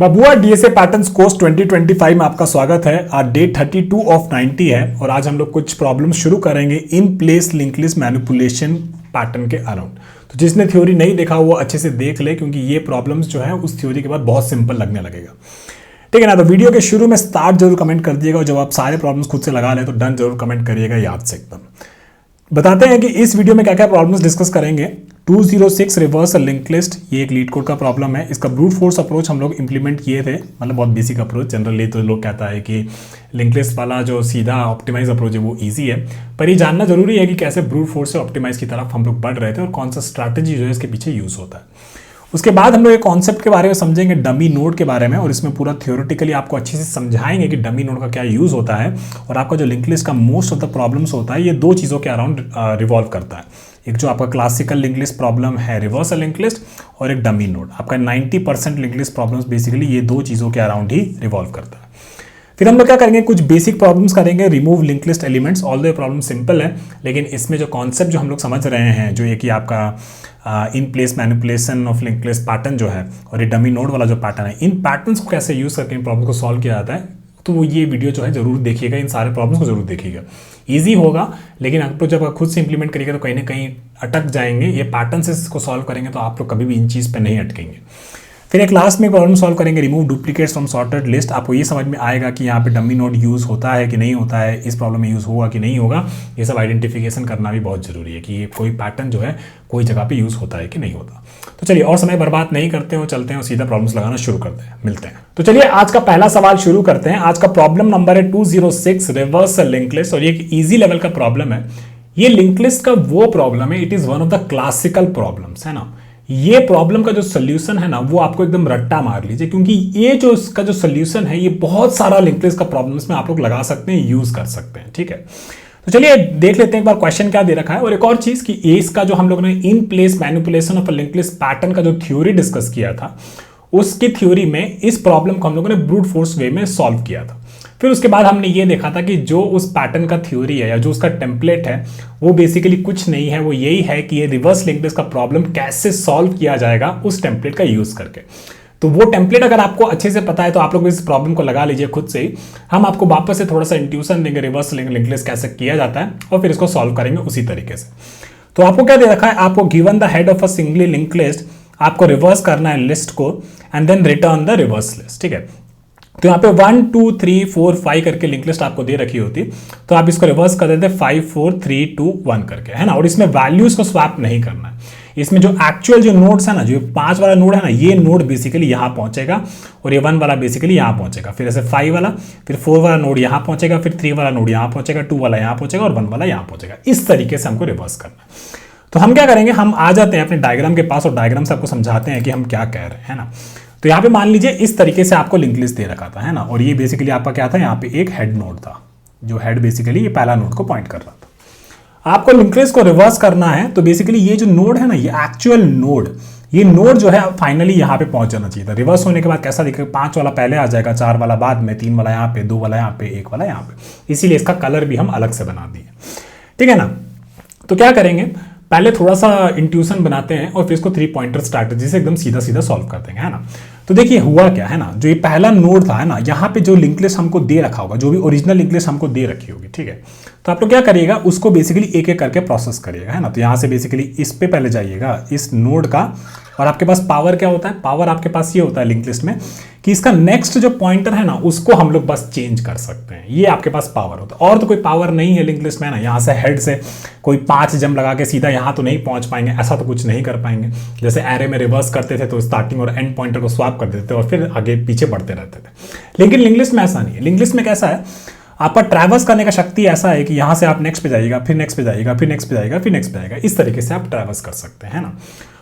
बबुआ DSA patterns course 2025 में आपका स्वागत है। आज डे 32 ऑफ 90 है और आज हम लोग कुछ प्रॉब्लम शुरू करेंगे in place link list manipulation pattern के अराउंड। तो जिसने थ्योरी नहीं देखा वो अच्छे से देख ले, क्योंकि ये प्रॉब्लम्स जो है उस थ्योरी के बाद बहुत सिंपल लगने लगेगा। ठीक है ना। तो वीडियो के शुरू में स्टार्ट जरूर कमेंट कर दिएगा और जब आप सारे प्रॉब्लम्स खुद से लगा ले तो डन जरूर कमेंट करिएगा याद से एकदम। बताते हैं कि इस वीडियो में क्या क्या प्रॉब्लम्स डिस्कस करेंगे। 206 रिवर्स लिंक लिस्ट, ये एक लीड कोड का प्रॉब्लम है। इसका ब्रूट फोर्स अप्रोच हम लोग इंप्लीमेंट किए थे, मतलब बहुत बेसिक अप्रोच। जनरली तो लोग कहता है कि लिंक लिस्ट वाला जो सीधा ऑप्टिमाइज अप्रोच है वो इजी है, पर ये जानना जरूरी है कि कैसे ब्रूट फोर्स से ऑप्टिमाइज की तरफ हम लोग बढ़ रहे थे और कौन सा स्ट्रैटेजी जो है इसके पीछे यूज होता है। उसके बाद हम लोग एक कॉन्सेप्ट के बारे में समझेंगे, डमी नोड के बारे में, और इसमें पूरा थ्योरेटिकली आपको अच्छे से समझाएंगे कि डमी नोड का क्या यूज होता है और आपका जो लिंक लिस्ट का मोस्ट ऑफ द प्रॉब्लम्स होता है ये दो चीज़ों के अराउंड रिवॉल्व करता है। एक जो आपका क्लासिकल लिंक लिस्ट प्रॉब्लम है रिवर्सल लिंक लिस्ट, और एक डमी नोड। आपका 90% लिंक लिस्ट प्रॉब्लम्स बेसिकली ये दो चीज़ों के अराउंड ही रिवॉल्व करता है। फिर हम लोग क्या करेंगे, कुछ बेसिक प्रॉब्लम्स करेंगे, remove link list elements. All the problem simple है, लेकिन इसमें जो कॉन्सेप्ट जो हम लोग समझ रहे हैं, जो ये कि आपका in place manipulation of link list pattern जो है और ये डमी नोड वाला जो पैटर्न है, इन पैटर्न्स को कैसे यूज करके इन प्रॉब्लम को सॉल्व किया जाता है, तो वो ये वीडियो जो है जरूर देखिएगा, इन सारे प्रॉब्लम्स को जरूर देखिएगा। ईजी होगा, लेकिन आप लोग जब आप खुद से इंप्लीमेंट करिएगा तो कहीं ना कहीं अटक जाएंगे। ये पैटर्न से इसको सॉल्व करेंगे तो आप लोग कभी भी इन चीज़ पर नहीं अटकेंगे। फिर एक लास्ट में प्रॉब्लम सॉल्व करेंगे, remove duplicates from sorted list. आपको ये समझ में आएगा कि यहाँ पे डमी नोड यूज़ होता है कि नहीं होता है, इस प्रॉब्लम में यूज़ होगा कि नहीं होगा। ये सब आइडेंटिफिकेशन करना भी बहुत जरूरी है कि ये कोई पैटर्न जो है कोई जगह पे यूज़ होता है कि नहीं होता। तो चलिए और समय बर्बाद नहीं करते हो, चलते हैं और सीधा प्रॉब्लम्स लगाना शुरू करते हैं, मिलते हैं। तो चलिए आज का पहला सवाल शुरू करते हैं। आज का प्रॉब्लम नंबर है 206 रिवर्स लिंक लिस्ट, और ये एक ईजी लेवल का प्रॉब्लम है। ये लिंक लिस्ट का वो प्रॉब्लम है, it is one of the classical problems, है ना। ये प्रॉब्लम का जो सोल्यूशन है ना वो आपको एकदम रट्टा मार लीजिए, क्योंकि ये जो इसका जो सोल्यूशन है ये बहुत सारा लिंक लिस्ट का प्रॉब्लम्स में आप लोग लगा सकते हैं, यूज कर सकते हैं। ठीक है, तो चलिए देख लेते हैं एक बार क्वेश्चन क्या दे रखा है। और एक और चीज कि इसका जो हम लोगों ने in place manipulation of link list pattern का जो थ्योरी डिस्कस किया था, उसकी थ्योरी में इस प्रॉब्लम को हम लोगों ने ब्रूट फोर्स वे में सॉल्व किया था। फिर उसके बाद हमने ये देखा था कि जो उस पैटर्न का थ्योरी है या जो उसका टेम्पलेट है वो बेसिकली कुछ नहीं है, वो यही है कि ये रिवर्स लिंक लिस्ट का प्रॉब्लम कैसे सॉल्व किया जाएगा उस टेम्पलेट का यूज करके। तो वो टेम्पलेट अगर आपको अच्छे से पता है तो आप लोग इस प्रॉब्लम को लगा लीजिए खुद से ही। हम आपको वापस से थोड़ा सा इंट्यूशन देंगे रिवर्स लिंक लिस्ट कैसे किया जाता है और फिर इसको सॉल्व करेंगे उसी तरीके से। तो आपको क्या दे रखा है, आपको given the head of a singly link list, आपको रिवर्स करना है लिस्ट को and then return the reverse list. ठीक है, तो यहाँ पे 1 2 3 4 5 करके लिंक लिस्ट आपको दे रखी होती, तो आप इसको रिवर्स कर देते 5 4 3 2 1 करके, है ना। और इसमें वैल्यूज को स्वैप नहीं करना है। इसमें जो एक्चुअल जो नोड्स है ना, जो 5 वाला नोड है ना, ये नोड बेसिकली यहाँ पहुंचेगा और ये 1 वाला बेसिकली यहाँ पहुंचेगा। फिर ऐसे 5 वाला, फिर 4 वाला नोड यहाँ पहुंचेगा, फिर 3 वाला नोड यहाँ पहुंचेगा, 2 वाला यहाँ पहुंचेगा और 1 वाला यहाँ पहुंचेगा। इस तरीके से हमको रिवर्स करना है। तो हम क्या करेंगे, हम आ जाते हैं अपने डायग्राम के पास और डायग्राम से आपको समझाते हैं कि हम क्या कह रहे हैं, है ना। तो यहाँ पे मान लीजिए इस तरीके से आपको लिंक लिस्ट दे रखा था, है ना। और ये बेसिकली आपका क्या था, यहाँ पे एक हेड नोड था, जो हेड बेसिकली ये पहला नोड को पॉइंट कर रहा था। आपको लिंक लिस्ट को रिवर्स करना है, तो बेसिकली ये जो नोड है ना, ये एक्चुअल नोड, ये नोड जो है फाइनली यहाँ पे पहुंच जाना चाहिए था। रिवर्स होने के बाद कैसा दिखेगा, 5 वाला पहले आ जाएगा, 4 वाला बाद में, 3 वाला यहाँ पे, 2 वाला यहाँ पे, 1 वाला यहाँ पे। इसीलिए इसका कलर भी हम अलग से बना दिए, ठीक है ना। तो क्या करेंगे, पहले थोड़ा सा इंट्यूशन बनाते हैं और फिर इसको 3 पॉइंटर स्ट्रैटेजी से एकदम सीधा सीधा सॉल्व कर देंगे, है ना। तो देखिए हुआ क्या है ना, जो ये पहला नोड था, है ना, यहाँ पे जो लिंक लिस्ट हमको दे रखा होगा, जो भी ओरिजिनल लिंक लिस्ट हमको दे रखी होगी, ठीक है। तो आप लोग क्या करिएगा, उसको बेसिकली एक एक करके प्रोसेस करिएगा, है ना। तो यहाँ से बेसिकली इस पे पहले जाइएगा, इस नोड का, और आपके पास पावर क्या होता है, पावर आपके पास ये होता है लिंक लिस्ट में कि इसका नेक्स्ट जो पॉइंटर है ना उसको हम लोग बस चेंज कर सकते हैं। ये आपके पास पावर होता है, और तो कोई पावर नहीं है लिंक लिस्ट में ना। यहाँ से हेड से कोई 5 जंप लगा के सीधा यहाँ तो नहीं पहुंच पाएंगे, ऐसा तो कुछ नहीं कर पाएंगे। जैसे एरे में रिवर्स करते थे तो स्टार्टिंग और एंड पॉइंटर को स्वैप कर देते थे और फिर आगे पीछे बढ़ते रहते थे। लेकिन लिंक लिस्ट में ऐसा नहीं है। लिंक लिस्ट में कैसा है, आपका ट्रैवर्स करने का शक्ति ऐसा है कि यहाँ से आप नेक्स्ट पे जाइएगा, फिर नेक्स्ट पे जाइएगा, फिर नेक्स्ट पे जाइएगा, फिर नेक्स्ट पे जाएगा। इस तरीके से आप ट्रैवर्स कर सकते हैं, है ना।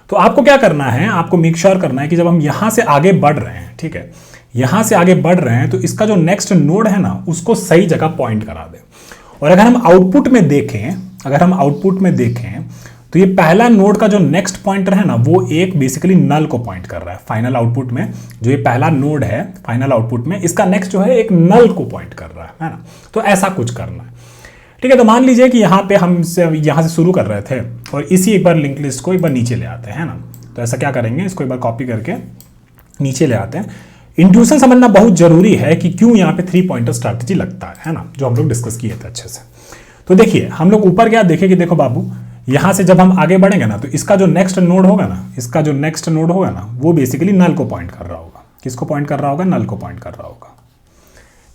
तो आपको क्या करना है, आपको मेक श्योर करना है कि जब हम यहाँ से आगे बढ़ रहे हैं, ठीक है, यहाँ से आगे बढ़ रहे हैं, तो इसका जो नेक्स्ट नोड है ना उसको सही जगह पॉइंट करा दें। और अगर हम आउटपुट में देखें, तो ये पहला नोड का जो नेक्स्ट पॉइंटर है ना वो एक बेसिकली नल को पॉइंट कर रहा है। फाइनल आउटपुट में जो ये पहला नोड है, फाइनल आउटपुट में इसका नेक्स्ट जो है एक नल को पॉइंट कर रहा है ना। तो ऐसा कुछ करना है, ठीक है। तो मान लीजिए कि यहाँ पे हम यहाँ से शुरू कर रहे थे और इसी एक बार लिंक लिस्ट को एक बार नीचे ले आते हैं ना। तो ऐसा क्या करेंगे, इसको एक बार कॉपी करके नीचे ले आते हैं। इंट्यूशन समझना बहुत जरूरी है कि क्यों यहाँ पे 3 पॉइंटर स्ट्रैटेजी लगता है ना, जो हम लोग डिस्कस किए थे अच्छे से। तो देखिए हम लोग ऊपर क्या देखें कि देखो बाबू, यहां से जब हम आगे बढ़ेंगे ना, तो इसका जो नेक्स्ट नोड होगा ना, इसका जो नेक्स्ट नोड होगा ना, वो बेसिकली नल को पॉइंट कर रहा होगा। किसको पॉइंट कर रहा होगा? नल को पॉइंट कर रहा होगा,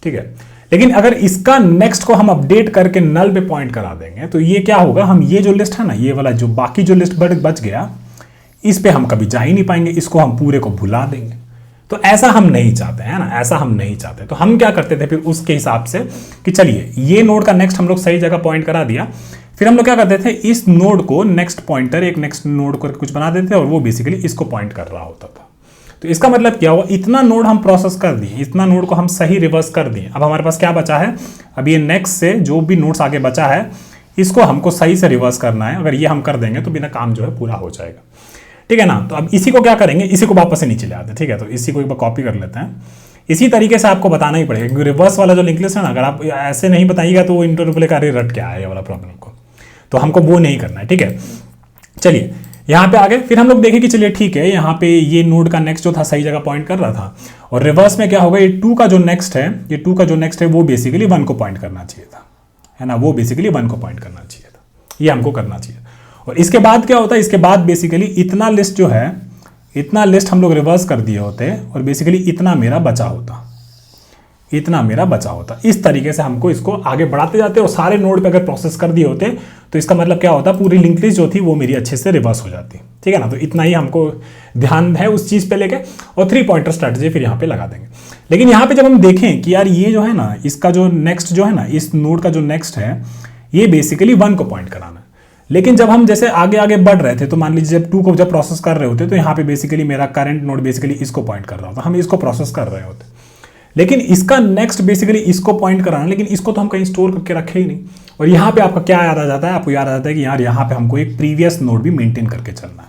ठीक है। लेकिन अगर इसका नेक्स्ट को हम अपडेट करके नल पे पॉइंट करा देंगे तो ये क्या होगा, हम ये जो लिस्ट है ना, ये वाला जो बाकी जो लिस्ट बच गया, इस पे हम कभी जा ही नहीं पाएंगे, इसको हम पूरे को भुला देंगे। तो ऐसा हम नहीं चाहते हैं ना, ऐसा हम नहीं चाहते। तो हम क्या करते थे फिर उसके हिसाब से कि चलिए ये नोड का नेक्स्ट हम लोग सही जगह पॉइंट करा दिया, फिर हम लोग क्या करते थे, इस नोड को नेक्स्ट पॉइंटर, एक नेक्स्ट नोड को कुछ बना देते थे और वो बेसिकली इसको पॉइंट कर रहा होता था। तो इसका मतलब क्या हुआ, इतना नोड हम प्रोसेस कर दिए, इतना नोड को हम सही रिवर्स कर दिए। अब हमारे पास क्या बचा है, अब ये नेक्स्ट से जो भी नोड्स आगे बचा है, इसको हमको सही से रिवर्स करना है। अगर ये हम कर देंगे तो बिना काम जो है पूरा हो जाएगा, ठीक है ना। तो अब इसी को क्या करेंगे, इसी को वापस से नीचे ले आते हैं, ठीक है। तो इसी को एक बार कॉपी कर लेते हैं। इसी तरीके से आपको बताना ही पड़ेगा, क्योंकि रिवर्स वाला जो लिंक लिस्ट है ना, अगर आप ऐसे नहीं बताइएगा तो वो इंटरव्यू बोलेगा अरे रट क्या है ये वाला प्रॉब्लम को, तो हमको वो नहीं करना है, ठीक है। चलिए यहाँ पे आगे फिर हम लोग देखें कि चलिए ठीक है, यहाँ पे ये नोड का नेक्स्ट जो था सही जगह पॉइंट कर रहा था, और रिवर्स में क्या होगा, ये 2 का जो नेक्स्ट है, ये 2 का जो नेक्स्ट है वो बेसिकली 1 को पॉइंट करना चाहिए था, है ना, वो बेसिकली 1 को पॉइंट करना चाहिए था, ये हमको करना चाहिए। और इसके बाद क्या होता है, इसके बाद बेसिकली इतना लिस्ट जो है, इतना लिस्ट हम लोग रिवर्स कर दिए होते और बेसिकली इतना मेरा बचा होता, इतना मेरा बचा होता। इस तरीके से हमको इसको आगे बढ़ाते जाते और सारे नोड पे अगर प्रोसेस कर दिए होते तो इसका मतलब क्या होता, पूरी लिंक लिस्ट जो थी वो मेरी अच्छे से रिवर्स हो जाती, ठीक है ना। तो इतना ही हमको ध्यान है उस चीज़ पे लेके, और 3 पॉइंटर स्ट्रैटेजी फिर यहाँ पे लगा देंगे। लेकिन यहाँ पे जब हम देखें कि यार ये जो है ना, इसका जो नेक्स्ट जो है ना, इस नोड का जो नेक्स्ट है, ये बेसिकली 1 को पॉइंट कराना है। लेकिन जब हम जैसे आगे आगे बढ़ रहे थे, तो मान लीजिए जब 2 को जब प्रोसेस कर रहे होते तो यहाँ पे बेसिकली मेरा करंट नोड बेसिकली इसको पॉइंट कर रहा होता, हम इसको प्रोसेस कर रहे होते। लेकिन इसका नेक्स्ट बेसिकली इसको पॉइंट कराना, लेकिन इसको तो हम कहीं स्टोर करके रखे ही नहीं। और यहाँ पे आपका क्या याद आ जाता है, आपको याद आ जाता है कि यार यहाँ पे हमको एक प्रीवियस नोड भी मेंटेन करके चलना है,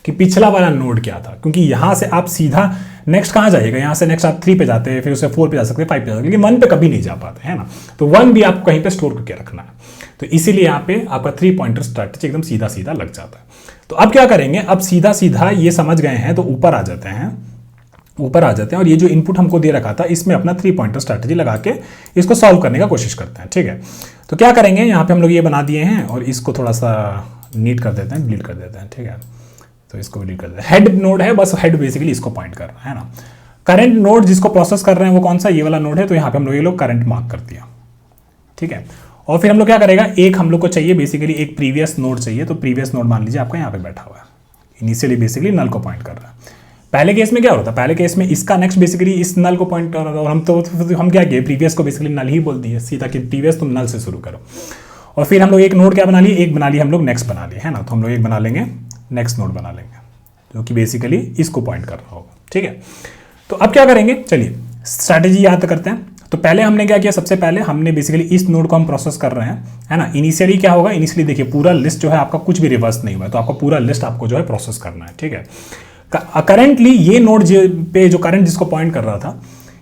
कि पिछला वाला नोड क्या था। क्योंकि यहाँ से आप सीधा नेक्स्ट कहाँ जाइएगा, यहाँ से नेक्स्ट आप 3 पे जाते हैं, फिर उसे 4 पे जा सकते हैं, 5 पे जा सकते हैं, लेकिन 1 पे कभी नहीं जा पाते, है ना। तो 1 भी आपको कहीं पे स्टोर करके रखना है। तो इसीलिए यहाँ पे आपका 3 पॉइंटर स्ट्रैटेजी एकदम सीधा सीधा लग जाता है। तो अब क्या करेंगे, अब सीधा सीधा ये समझ गए हैं तो ऊपर आ जाते हैं, ऊपर आ जाते हैं और ये जो इनपुट हमको दे रखा था इसमें अपना 3 पॉइंटर स्ट्रैटेजी लगा के इसको सॉल्व करने का कोशिश करते हैं, ठीक है। तो क्या करेंगे, यहाँ पे हम लोग ये बना दिए हैं और इसको थोड़ा सा नीट कर देते हैं, डिलीट कर देते हैं, ठीक है। तो इसको डिलीट कर देते हैं। हेड नोड है, बस हेड बेसिकली इसको पॉइंट कर रहा है ना। करंट नोड जिसको प्रोसेस कर रहे हैं वो कौन सा, ये वाला नोड है, तो यहाँ पे हम लोग ये लोग करंट मार्क कर दिया, ठीक है। और फिर हम लोग क्या करेगा, एक हम लोग को चाहिए बेसिकली एक प्रीवियस नोड चाहिए, तो प्रीवियस नोड मान लीजिए आपका यहाँ पे बैठा हुआ है, इनिशियली बेसिकली नल को पॉइंट कर रहा है। पहले केस में क्या होता है, पहले केस में इसका नेक्स्ट बेसिकली इस नल को पॉइंट कर रहा था, और हम क्या किए, प्रीवियस को बेसिकली नल ही बोल दिए सीधा, कि प्रीवियस तुम नल से शुरू करो। और फिर हम लोग एक नोड क्या बना लिए, एक बना लिए हम लोग नेक्स्ट बना लिए, है ना। तो हम लोग एक बना लेंगे नेक्स्ट नोड बना लेंगे, जो कि बेसिकली इसको पॉइंट कर रहा होगा, ठीक है। तो अब क्या करेंगे, चलिए स्ट्रैटेजी याद करते हैं। तो पहले हमने क्या किया, सबसे पहले हमने बेसिकली इस नोड को हम प्रोसेस कर रहे हैं, है ना। इनिशियली क्या होगा, इनिशियली देखिए पूरा लिस्ट जो है आपका कुछ भी रिवर्स नहीं हुआ है, तो आपको पूरा लिस्ट आपको जो है प्रोसेस करना है, ठीक है। करेंटली ये नोड पे जो करंट जिसको पॉइंट कर रहा था,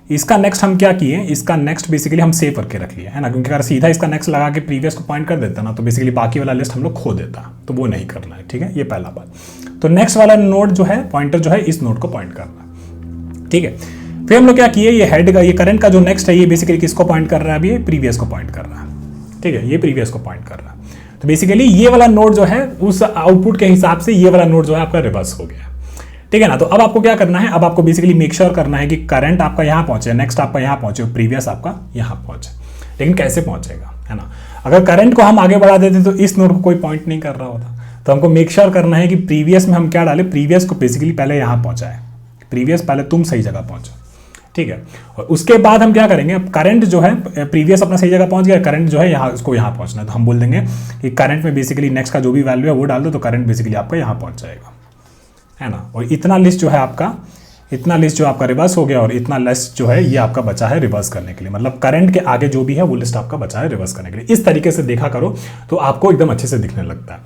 इसका नेक्स्ट हम क्या किए, इसका नेक्स्ट बेसिकली हम सेव करके रख लिए, है ना। क्योंकि अगर सीधा इसका नेक्स्ट लगा के प्रीवियस को पॉइंट कर देता ना, तो बेसिकली बाकी वाला लिस्ट हम लोग खो देता, तो वो नहीं करना है, ठीक है। ये पहला बात। तो नेक्स्ट वाला नोड जो है, पॉइंटर जो है, इस नोड को पॉइंट करना है, ठीक है। फिर हम लोग क्या किए, ये हेड का, ये करंट का जो नेक्स्ट है, ये बेसिकली किसको पॉइंट कर रहा है, अभी ये प्रीवियस को पॉइंट कर रहा है, ठीक है। ये प्रीवियस को पॉइंट कर रहा है। तो बेसिकली ये वाला नोड जो है, उस आउटपुट के हिसाब से ये वाला नोड जो है आपका रिवर्स हो गया, ठीक है ना। तो अब आपको क्या करना है, अब आपको बेसिकली मेक श्योर करना है कि करंट आपका यहाँ पहुंचे, नेक्स्ट आपका यहाँ पहुंचे, प्रीवियस आपका यहाँ पहुंचे। लेकिन कैसे पहुंचेगा, है ना। अगर करंट को हम आगे बढ़ा देते तो इस नोड को कोई पॉइंट नहीं कर रहा होता, तो हमको मेक श्योर करना है कि प्रीवियस में हम क्या डालें, प्रीवियस को बेसिकली पहले यहाँ पहुंचाए, प्रीवियस पहले तुम सही जगह पहुंचो, ठीक है। और उसके बाद हम क्या करेंगे, अब करंट जो है, प्रीवियस अपना सही जगह पहुंच गया, करंट जो है यहाँ, उसको यहाँ पहुंचना है, तो हम बोल देंगे कि करंट में बेसिकली नेक्स्ट का जो भी वैल्यू है वो डाल दो, तो करंट बेसिकली आपका यहाँ पहुंच जाएगा, है ना। और इतना लिस्ट जो है आपका, इतना लिस्ट जो आपका रिवर्स हो गया, और इतना लिस्ट जो है ये आपका बचा है रिवर्स करने के लिए, मतलब करंट के आगे जो भी है वो लिस्ट आपका बचा है रिवर्स करने के लिए। इस तरीके से देखा करो तो आपको एकदम अच्छे से दिखने लगता है,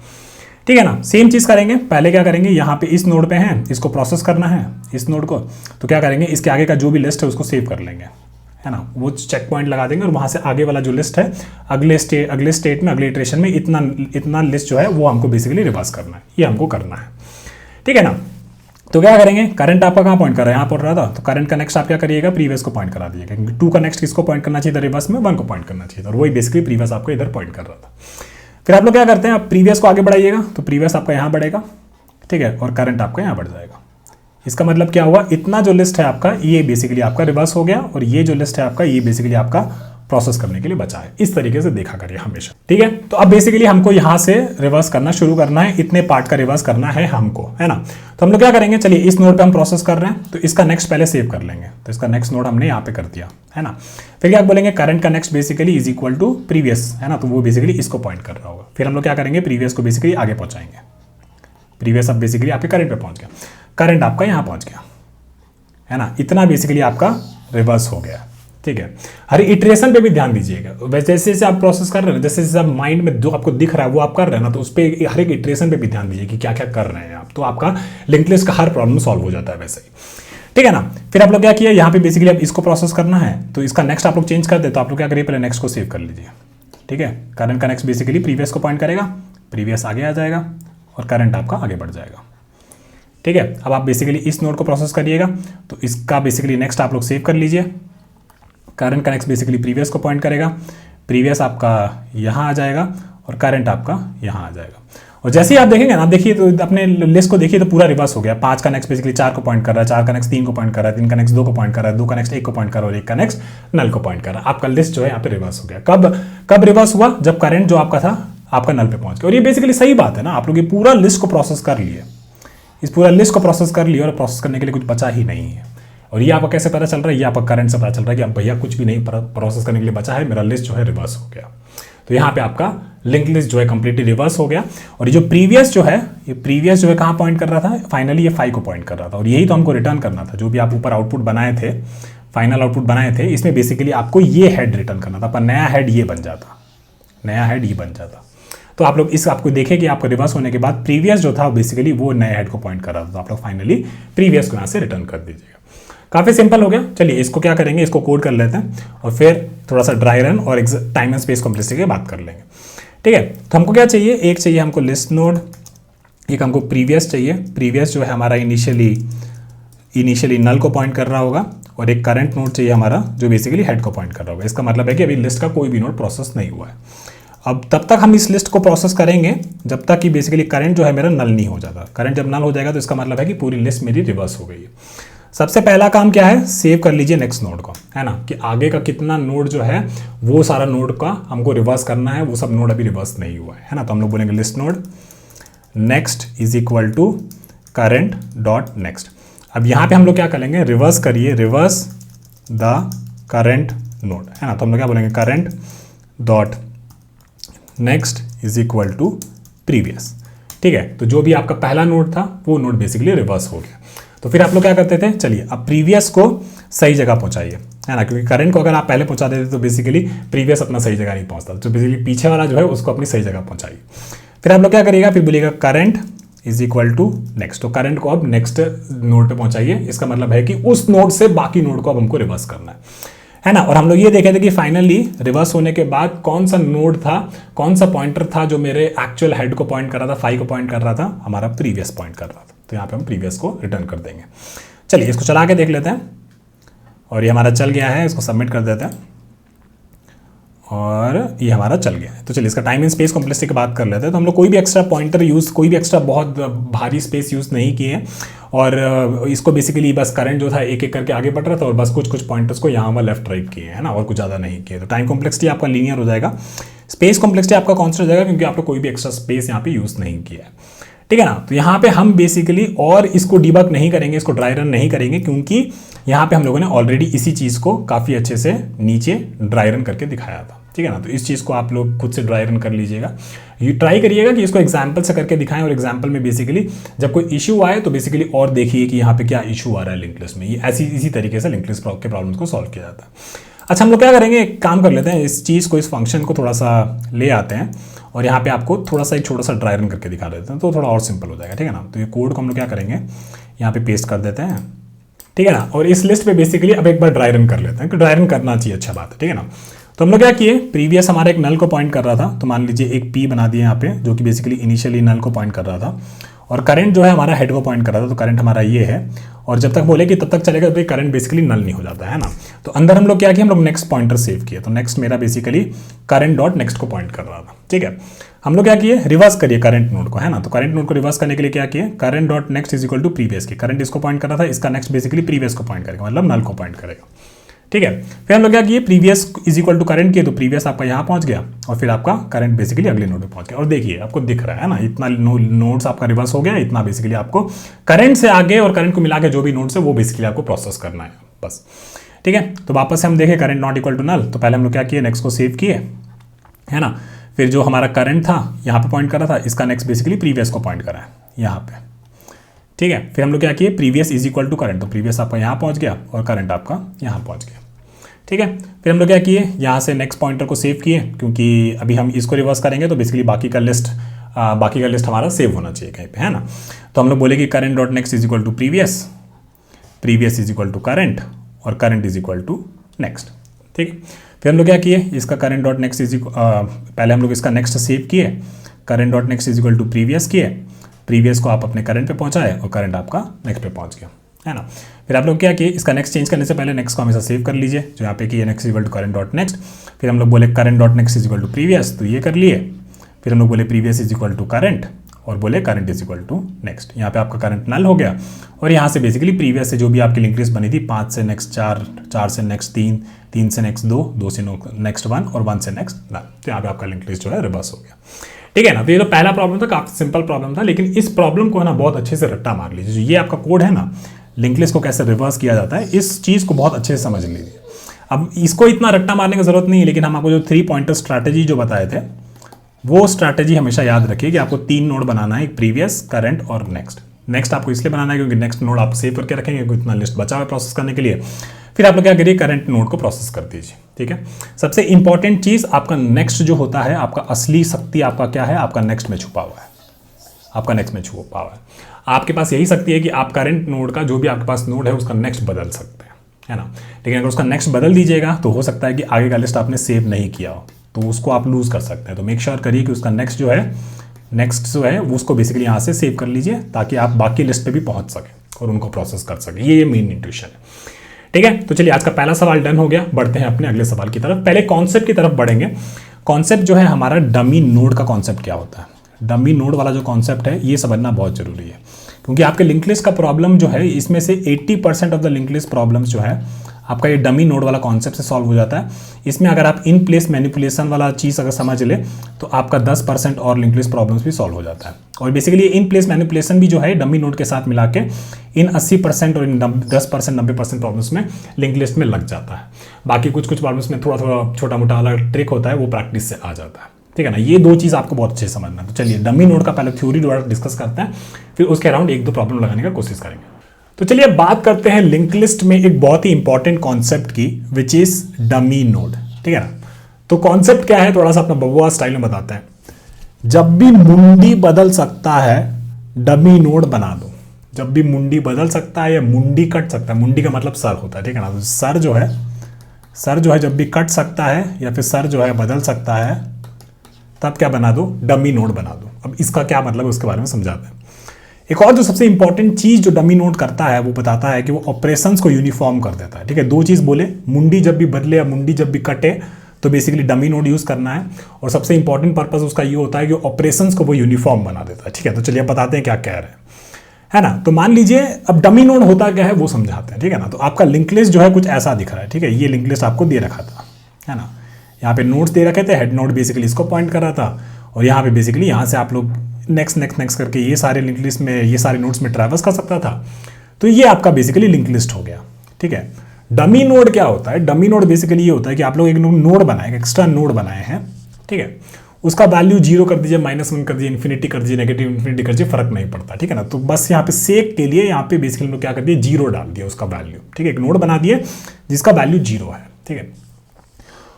ठीक है ना। सेम चीज करेंगे, पहले क्या करेंगे, यहाँ पे इस नोड पे हैं, इसको प्रोसेस करना है इस नोड को, तो क्या करेंगे, इसके आगे का जो भी लिस्ट है उसको सेव कर लेंगे, है ना। वो चेक पॉइंट लगा देंगे और वहां से आगे वाला जो लिस्ट है, अगले स्टेट में, अगले इटरेशन में इतना लिस्ट जो है वो हमको बेसिकली रिवर्स करना है, ये हमको करना है, ठीक है ना। तो क्या करेंगे, करंट आपका कहाँ पॉइंट कर रहा है, यहाँ पर रहा था, तो करंट का नेक्स्ट आप क्या करिएगा, प्रीवियस को पॉइंट करा दीजिएगा, क्योंकि 2 का नेक्स्ट किसको पॉइंट करना चाहिए था रिवर्स में, 1 को पॉइंट करना चाहिए था, और वही बेसिकली प्रीवियस आपको इधर पॉइंट कर रहा था। फिर आप लोग क्या करते हैं, आप प्रीवियस को आगे बढ़ाइएगा, तो प्रीवियस आपका यहाँ बढ़ेगा, ठीक है, और करंट आपका यहाँ बढ़ जाएगा। इसका मतलब क्या हुआ, इतना जो लिस्ट है आपका ये बेसिकली आपका रिवर्स हो गया, और ये जो लिस्ट है आपका ये बेसिकली आपका प्रोसेस करने के लिए बचा है। इस तरीके से देखा करिए हमेशा, ठीक है। तो अब बेसिकली हमको यहां से रिवर्स करना शुरू करना है, इतने पार्ट का रिवर्स करना है हमको, है ना। तो हम लोग क्या करेंगे, चलिए इस नोड पे हम प्रोसेस कर रहे हैं, तो इसका नेक्स्ट पहले सेव कर लेंगे, तो इसका नेक्स्ट नोड हमने यहाँ पे कर दिया, है ना। फिर क्या बोलेंगे, करंट का next basically is equal to previous, है ना, तो वो बेसिकली इसको पॉइंट कर रहा होगा। फिर हम लोग क्या करेंगे, प्रीवियस को बेसिकली आगे पहुंचाएंगे, प्रीवियस अब बेसिकली आपके करंट पे पहुंच गया, करंट आपका यहाँ पहुंच गया, है ना। इतना बेसिकली आपका रिवर्स हो गया, ठीक है। हर इटरेशन पे भी ध्यान दीजिएगा, जैसे जैसे आप प्रोसेस कर रहे हैं, जैसे जैसे आप माइंड में जो आपको दिख रहा है वो आप कर रहे हैं ना, तो उस पर हर एक इटरेशन पे भी ध्यान दीजिए कि क्या क्या कर रहे हैं आप, तो आपका लिंक्ड लिस्ट का हर प्रॉब्लम सॉल्व हो जाता है वैसे ही, ठीक है ना। फिर आप लोग क्या किया, यहाँ पे बेसिकली अब इसको प्रोसेस करना है, तो इसका नेक्स्ट आप लोग चेंज कर दे, तो आप लोग क्या करिए, पहले नेक्स्ट को सेव कर लीजिए, ठीक है। करंट का नेक्स्ट बेसिकली प्रीवियस को पॉइंट करेगा, प्रीवियस आगे आ जाएगा, और करंट आपका आगे बढ़ जाएगा, ठीक है। अब आप बेसिकली इस नोड को प्रोसेस करिएगा, तो इसका बेसिकली नेक्स्ट आप लोग सेव कर लीजिए, करंट का नेक्स्ट बेसिकली प्रीवियस को पॉइंट करेगा, प्रीवियस आपका यहाँ आ जाएगा, और करंट आपका यहाँ आ जाएगा। और जैसे ही आप देखेंगे ना, आप देखिए तो अपने लिस्ट को देखिए तो पूरा रिवर्स हो गया। 5 का नेक्स्ट बेसिकली 4 को पॉइंट कर रहा है, 4 का नेक्स्ट 3 को पॉइंट कर रहा है, 3 का नेक्स्ट 2 को पॉइंट कर रहा है, 2 का नेक्स्ट 1 को पॉइंट कर रहा है, और 1 का नेक्स्ट नल को पॉइंट कर रहा है। आपका लिस्ट जो है यहाँ पे रिवर्स हो गया। कब रिवर्स हुआ, जब करंट जो आपका था आपका नल पे पहुंच गया। और ये बेसिकली सही बात है ना, आप लोग ये पूरा लिस्ट को प्रोसेस कर लिए, इस पूरा लिस्ट को प्रोसेस कर लिया, और प्रोसेस करने के लिए कुछ बचा ही नहीं है। और ये आपको कैसे पता चल रहा है, ये आपका करंट से पता चल रहा है कि अब भैया कुछ भी नहीं प्रोसेस करने के लिए बचा है, मेरा लिस्ट जो है रिवर्स हो गया। तो यहाँ पे आपका लिंक लिस्ट जो है कंप्लीटली रिवर्स हो गया। और ये जो प्रीवियस जो है, ये प्रीवियस जो है कहाँ पॉइंट कर रहा था, फाइनली ये 5 को पॉइंट कर रहा था, और यही तो हमको रिटर्न करना था। जो भी आप ऊपर आउटपुट बनाए थे, फाइनल आउटपुट बनाए थे, इसमें बेसिकली आपको ये हेड रिटर्न करना था, पर नया हेड ये बन जाता, नया हेड ये बन जाता। तो आप लोग इस आपको देखें कि आपको रिवर्स होने के बाद प्रीवियस जो था बेसिकली वो नए हेड को पॉइंट कर रहा था, तो आप लोग फाइनली प्रीवियस को यहाँ से रिटर्न कर दीजिएगा। काफ़ी सिंपल हो गया। चलिए इसको क्या करेंगे, इसको कोड कर लेते हैं, और फिर थोड़ा सा ड्राई रन और टाइम एंड स्पेस कॉम्प्लेक्सिटी की बात कर लेंगे, ठीक है। तो हमको क्या चाहिए, एक चाहिए हमको लिस्ट नोड, एक हमको प्रीवियस चाहिए। प्रीवियस जो है हमारा इनिशियली नल को पॉइंट कर रहा होगा, और एक करंट नोड चाहिए हमारा जो बेसिकली हेड को पॉइंट कर रहा होगा। इसका मतलब है कि अभी लिस्ट का कोई भी नोड प्रोसेस नहीं हुआ है। अब तब तक हम इस लिस्ट को प्रोसेस करेंगे जब तक कि बेसिकली करंट जो है मेरा नल नहीं हो जाता। करंट जब नल हो जाएगा तो इसका मतलब है कि पूरी लिस्ट मेरी रिवर्स हो गई है। सबसे पहला काम क्या है, सेव कर लीजिए नेक्स्ट नोड को, है ना, कि आगे का कितना नोड जो है वो सारा नोड का हमको रिवर्स करना है, वो सब नोड अभी रिवर्स नहीं हुआ है ना। तो हम लोग बोलेंगे list node next is equal to current dot next. अब यहाँ पे हम लोग क्या करेंगे, रिवर्स करिए, रिवर्स द करंट नोड, है ना। तो हम लोग क्या बोलेंगे, current dot next is equal to previous, ठीक है। तो जो भी आपका पहला नोड था वो नोड बेसिकली रिवर्स हो गया। तो फिर आप लोग क्या करते थे, चलिए अब प्रीवियस को सही जगह पहुंचाइए, है ना, क्योंकि करंट को अगर आप पहले पहुंचा देते तो बेसिकली प्रीवियस अपना सही जगह नहीं पहुंचता, तो बेसिकली पीछे वाला जो है उसको अपनी सही जगह पहुंचाइए। फिर आप लोग क्या करिएगा, फिर बोलिएगा current is equal to next. तो करंट को अब नेक्स्ट नोड पे पहुंचाइए। इसका मतलब है कि उस नोड से बाकी नोड को अब हमको रिवर्स करना है ना। और हम लोग ये देखे थे कि फाइनली रिवर्स होने के बाद कौन सा नोड था, कौन सा पॉइंटर था जो मेरे एक्चुअल हेड को पॉइंट कर रहा था, 5 को पॉइंट कर रहा था, हमारा प्रीवियस पॉइंट कर रहा था। तो यहाँ पे हम प्रीवियस को रिटर्न कर देंगे। चलिए इसको चला के देख लेते हैं, और ये हमारा चल गया है, इसको सबमिट कर देते हैं, और ये हमारा चल गया है। तो चलिए इसका टाइम एंड स्पेस कॉम्प्लेक्सिटी की बात कर लेते हैं। तो हम लोग कोई भी एक्स्ट्रा पॉइंटर यूज़, कोई भी एक्स्ट्रा बहुत भारी स्पेस यूज़ नहीं किए हैं, और इसको बेसिकली बस करंट जो था एक एक करके आगे बढ़ रहा था, और बस कुछ कुछ पॉइंटर्स को यहाँ वहाँ लेफ्ट राइट किए हैं ना, और कुछ ज़्यादा नहीं किए। तो टाइम कॉम्प्लेक्सिटी आपका लीनियर हो जाएगा, स्पेस कॉम्प्लेक्सिटी आपका कॉन्स्टेंट हो जाएगा, क्योंकि आपने कोई भी एक्स्ट्रा स्पेस यहाँ पे यूज़ नहीं किया है, ठीक है ना। तो यहाँ पे हम बेसिकली और इसको डिबग नहीं करेंगे, इसको ड्राई रन नहीं करेंगे, क्योंकि यहाँ पे हम लोगों ने ऑलरेडी इसी चीज़ को काफ़ी अच्छे से नीचे ड्राई रन करके दिखाया था, ठीक है ना। तो इस चीज़ को आप लोग खुद से ड्राई रन कर लीजिएगा। ये ट्राई करिएगा कि इसको एग्जाम्पल से करके दिखाएं, और एग्जाम्पल में बेसिकली जब कोई इशू आए तो बेसिकली और देखिए कि यहाँ पे क्या इशू आ रहा है लिंक लिस्ट में। ये इसी तरीके से लिंक लिस्ट के प्रॉब्लम्स को सॉल्व किया जाता है। अच्छा, हम लोग क्या करेंगे, एक काम कर लेते हैं, इस चीज़ को, इस फंक्शन को थोड़ा सा ले आते हैं, और यहाँ पे आपको थोड़ा सा एक छोटा सा ड्राई रन करके दिखा देते हैं, तो थोड़ा और सिंपल हो जाएगा, ठीक है ना। तो ये कोड को हम लोग क्या करेंगे, यहाँ पे पेस्ट कर देते हैं, ठीक है ना। और इस लिस्ट पे बेसिकली अब एक बार ड्राई रन कर लेते हैं, कि ड्राई रन करना चाहिए, अच्छा बात है, ठीक है ना। तो हम लोग क्या किए, प्रीवियस हमारा एक नल को पॉइंट कर रहा था, तो मान लीजिए एक पी बना दिए यहाँ पे, जो कि बेसिकली इनिशियली नल को पॉइंट कर रहा था, और करंट जो है हमारा हेड को पॉइंट कर रहा था, तो करंट हमारा ये है, और जब तक बोले कि तब तक चलेगा तो करंट बेसिकली नल नहीं हो जाता है ना। तो अंदर हम लोग क्या किया, हम लोग नेक्स्ट पॉइंटर सेव किया, तो नेक्स्ट मेरा बेसिकली करंट डॉट नेक्स्ट को पॉइंट कर रहा था। ठीक है, हम लोग क्या किए, रिवर्स करिए करंट नोड को, है ना। तो करंट नोड को रिवर्स करने के लिए क्या किए, current dot next is equal to previous की, करंट इसको पॉइंट कर रहा था, इसका नेक्स्ट बेसिकली प्रीवियस को पॉइंट करेगा, मतलब नल को पॉइंट करेगा। ठीक है, फिर हम लोग क्या किए, previous is equal to current किए, तो प्रीवियस आपका यहाँ पहुंच गया और फिर आपका करंट बेसिकली अगले नोड पे पहुंच गया। और देखिए आपको दिख रहा है ना, इतना नोड्स आपका रिवर्स हो गया, इतना बेसिकली आपको करंट से आगे और करंट को मिला के जो भी नोड्स है वो बेसिकली आपको प्रोसेस करना है बस। ठीक है, तो वापस से हम देखें current not equal to null, तो पहले हम लोग क्या किए, नेक्स्ट को सेव किए, है ना। फिर जो हमारा करंट था यहाँ पे पॉइंट कर रहा था, इसका नेक्स्ट बेसिकली प्रीवियस को पॉइंट करा है यहाँ पे। ठीक है, फिर हम लोग क्या किए, previous is equal to current, तो प्रीवियस आपका यहाँ पहुँच गया और करंट आपका यहाँ पहुँच गया। ठीक है, फिर हम लोग क्या किए, यहाँ से नेक्स्ट पॉइंटर को सेव किए, क्योंकि अभी हम इसको रिवर्स करेंगे तो बेसिकली बाकी का लिस्ट हमारा सेव होना चाहिए कहीं पे, है ना। तो हम लोग बोले कि current dot next is equal to previous, previous is equal to current और current is equal to next. ठीक है, फिर हम लोग क्या किए, इसका करंट डॉट नेक्स्ट इज पहले हम लोग इसका नेक्स्ट सेव किए, current dot next is equal to previous किए, प्रीवियस को आप अपने करंट पे पहुंचाए और करंट आपका नेक्स्ट पे पहुंच गया, है ना। फिर आप लोग क्या किए, इसका नेक्स्ट चेंज करने से पहले नेक्स्ट को हमेशा सेव कर लीजिए, जो यहाँ पे कि next equal to current dot next. फिर हम लोग बोले current dot next is equal to previous, तो ये कर लिए। फिर हम लोग बोले previous is equal to current और बोले current is equal to next. यहाँ पे आपका करंट नल हो गया और यहाँ से बेसिकली प्रीवियस से जो भी आपकी लिंक लिस्ट बनी थी, 5 से नेक्स्ट 4, 4 से नेक्स्ट 3, 3 से नेक्स्ट 2, 2 से नेक्स्ट 1 और 1 से नेक्स्ट नल, तो यहाँ पे आपका लिंक लिस्ट जो है रिवर्स हो गया। ठीक है ना, तो ये तो पहला प्रॉब्लम था, काफी सिंपल प्रॉब्लम था, लेकिन इस प्रॉब्लम को है ना बहुत अच्छे से रट्टा मार लीजिए। जो ये आपका कोड है ना, लिंक लिस्ट को कैसे रिवर्स किया जाता है, इस चीज़ को बहुत अच्छे से समझ लीजिए। अब इसको इतना रट्टा मारने की जरूरत नहीं है, लेकिन हम आपको जो 3 पॉइंटर स्ट्रैटेजी जो बताए थे, वो स्ट्रैटेजी हमेशा याद रखिए कि आपको 3 नोड बनाना है, एक प्रीवियस, करंट और नेक्स्ट। नेक्स्ट आपको इसलिए बनाना है क्योंकि नेक्स्ट नोड आप सेव करके रखेंगे, क्योंकि इतना लिस्ट बचा हुआ है प्रोसेस करने के लिए। फिर आप लोग क्या करिए, करंट नोड को प्रोसेस कर दीजिए। ठीक है, सबसे इंपॉर्टेंट चीज़ आपका नेक्स्ट जो होता है, आपका असली शक्ति आपका क्या है, आपका नेक्स्ट में छुपा हुआ है, आपका नेक्स्ट में छुपा हुआ है। आपके पास यही शक्ति है कि आप करंट नोड का जो भी आपके पास नोड है उसका नेक्स्ट बदल सकते हैं, है ना। लेकिन अगर उसका नेक्स्ट बदल दीजिएगा तो हो सकता है कि आगे का लिस्ट आपने सेव नहीं किया हो, तो उसको आप लूज कर सकते हैं। तो मेक श्योर करिए कि उसका नेक्स्ट जो है उसको बेसिकली यहाँ से सेव कर लीजिए, ताकि आप बाकी लिस्ट पे भी पहुंच सकें और उनको प्रोसेस कर सकें। ये मेन इंट्यूशन है। ठीक है, तो चलिए आज का पहला सवाल डन हो गया, बढ़ते हैं अपने अगले सवाल की तरफ। पहले कॉन्सेप्ट की तरफ बढ़ेंगे। कॉन्सेप्ट जो है हमारा डमी नोड का कॉन्सेप्ट क्या होता है, डमी नोड वाला जो कॉन्सेप्ट है ये समझना बहुत जरूरी है, क्योंकि आपके लिंक लिस्ट का प्रॉब्लम जो है, इसमें से 80% of the link list problems जो है आपका ये डमी नोड वाला कॉन्सेप्ट से सॉल्व हो जाता है। इसमें अगर आप इन प्लेस मैनिपुलेशन वाला चीज़ अगर समझ ले तो आपका 10% और लिंक लिस्ट प्रॉब्लम्स भी सॉल्व हो जाता है। और बेसिकली इन प्लेस मैनिपुलेशन भी जो है डमी नोड के साथ मिला के इन 80% और इन 10% 90% प्रॉब्लम्स में लिंक लिस्ट में लग जाता है। बाकी कुछ प्रॉब्लम्स में थोड़ा थोड़ा छोटा मोटा अलग ट्रिक होता है, वो प्रैक्टिस से आ जाता है। ठीक है ना, ये 2 चीज़ आपको बहुत अच्छे से समझना है। तो चलिए डमी नोड का पहले थ्योरी द्वारा डिस्कस करते हैं, फिर उसके अराउंड 1-2 प्रॉब्लम लगाने का कोशिश करेंगे। तो चलिए अब बात करते हैं लिंक लिस्ट में एक बहुत ही इंपॉर्टेंट कॉन्सेप्ट की, विच इज डमी नोड। ठीक है ना, तो कॉन्सेप्ट क्या है, थोड़ा सा अपना बबुआ स्टाइल में बताते हैं। जब भी मुंडी बदल सकता है डमी नोड बना दो। जब भी मुंडी बदल सकता है या मुंडी कट सकता है, मुंडी का मतलब सर होता है, ठीक है ना। तो सर जो है जब भी कट सकता है या फिर सर जो है बदल सकता है, तब क्या बना दो, डमी नोड बना दो। अब इसका क्या मतलब है उसके बारे में समझाते हैं। एक और जो सबसे इंपॉर्टेंट चीज जो डमी नोड करता है वो बताता है कि वो ऑपरेशंस को यूनिफॉर्म कर देता है। ठीक है, 2 चीज बोले, मुंडी जब भी बदले या मुंडी जब भी कटे तो बेसिकली डमी नोड यूज करना है, और सबसे इंपॉर्टेंट पर्पस उसका ये होता है कि ऑपरेशंस को वो यूनिफॉर्म बना देता है। ठीक है, तो चलिए बताते हैं क्या कह रहे हैं, है ना। तो मान लीजिए अब डमी नोड होता क्या है वो समझाते हैं। ठीक है ना, तो आपका लिंक लिस्ट जो है कुछ ऐसा दिख रहा है। ठीक है, ये लिंक लिस्ट आपको दे रखा था, है ना। यहाँ पे नोट्स दे रखे थे, हेड नोड बेसिकली इसको पॉइंट कर रहा था, और यहाँ पे बेसिकली यहाँ से आप लोग नेक्स्ट करके ये सारे लिंक लिस्ट में, ये सारे नोड्स में ट्रैवर्स कर सकता था। तो ये आपका बेसिकली लिंक लिस्ट हो गया। ठीक है, डमी नोड क्या होता है, डमी नोड बेसिकली ये होता है कि आप लोग एक नोड बनाए, एक्स्ट्रा नोड बनाए हैं। ठीक है, उसका वैल्यू 0 कर दीजिए, -1 कर दीजिए, इन्फिनिटी कर दीजिए, नेगेटिव इन्फिनिटी कर दीजिए, फर्क नहीं पड़ता। ठीक है ना, तो बस यहाँ पे सेक के लिए यहाँ पे बेसिकली लोग क्या कर दिए, 0 डाल दिया उसका वैल्यू। ठीक है, एक नोड बना दिए जिसका वैल्यू 0 है। ठीक है,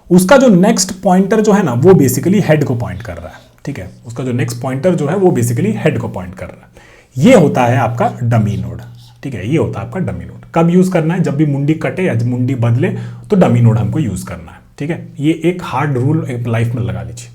उसका जो नेक्स्ट पॉइंटर जो है ना वो बेसिकली हेड को पॉइंट कर रहा है। ठीक है, उसका जो नेक्स्ट पॉइंटर जो है वो बेसिकली हेड को पॉइंट कर रहा है। ये होता है आपका डमी नोड। ठीक है, ये होता है आपका डमी नोड। कब यूज करना है, जब भी मुंडी कटे या मुंडी बदले तो डमी नोड हमको यूज करना है। ठीक है, ये एक हार्ड रूल लाइफ में लगा लीजिए।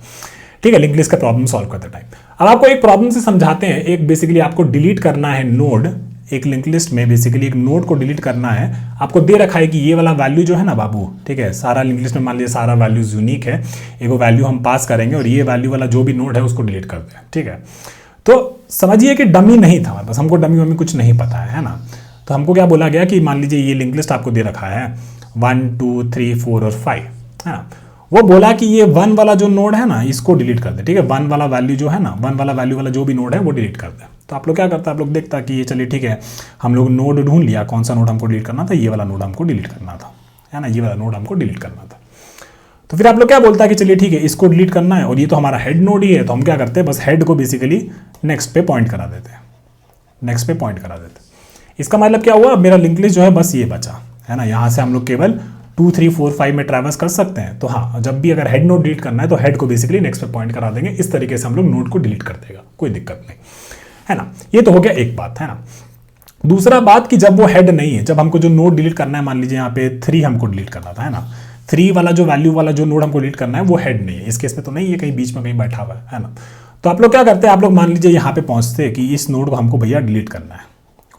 ठीक है, लिंक लिस्ट का प्रॉब्लम सॉल्व करते टाइम। अब आपको एक प्रॉब्लम से समझाते हैं। एक बेसिकली आपको डिलीट करना है नोड, एक लिंक लिस्ट में बेसिकली एक नोड को डिलीट करना है। आपको दे रखा है कि ये वाला वैल्यू जो है ना बाबू, ठीक है, सारा लिंक लिस्ट में मान लीजिए सारा वैल्यूज यूनिक है, एक वैल्यू हम पास करेंगे और ये वैल्यू वाला जो भी नोड है उसको डिलीट कर दें। ठीक है, तो समझिए कि डमी नहीं था हमारे पास, हमको डमी वमी कुछ नहीं पता है ना। तो हमको क्या बोला गया कि मान लीजिए ये लिंक लिस्ट आपको दे रखा है 1 2 3 4 और 5 है ना। वो बोला कि ये 1 वाला जो नोड है ना इसको डिलीट कर दे। ठीक है, 1 वाला वैल्यू जो है ना, 1 वाला वैल्यू वाला जो भी नोड है वो डिलीट कर दे। तो आप लोग क्या करता है, आप लोग देखता कि ये चलिए ठीक है, हम लोग नोड ढूंढ लिया, कौन सा नोड हमको डिलीट करना था, ये वाला नोड हमको डिलीट करना था, है ना, ये वाला नोड हमको डिलीट करना था। तो फिर आप लोग क्या बोलता है कि चलिए ठीक है इसको डिलीट करना है और ये तो हमारा हेड नोड ही है, तो हम क्या करते हैं बस हेड को बेसिकली नेक्स्ट पे पॉइंट करा देते हैं, नेक्स्ट पे पॉइंट करा देते हैं। इसका मतलब क्या हुआ, मेरा लिंक लिस्ट जो है बस ये बचा, है ना। यहाँ से हम लोग केवल 2 3 4 5 में ट्रैवर्स कर सकते हैं। तो हाँ, जब भी अगर हेड नोड डिलीट करना है तो हेड को बेसिकली नेक्स्ट पे पॉइंट करा देंगे। इस तरीके से हम लोग नोड को डिलीट कर देगा, कोई दिक्कत नहीं, है ना। ये तो हो गया एक बात, है ना। दूसरा बात कि जब वो हेड नहीं है, जब हमको जो नोड डिलीट करना है, मान लीजिए यहाँ पे 3 हमको डिलीट करना था, है ना, 3 वाला जो वैल्यू वाला जो नोड हमको डिलीट करना है वो हेड नहीं है, इस केस में तो नहीं है, कहीं बीच में कहीं बैठा हुआ है ना। तो आप लोग क्या करते हैं, आप लोग मान लीजिए यहाँ पे पहुंचते कि इस नोड को हमको भैया डिलीट करना है।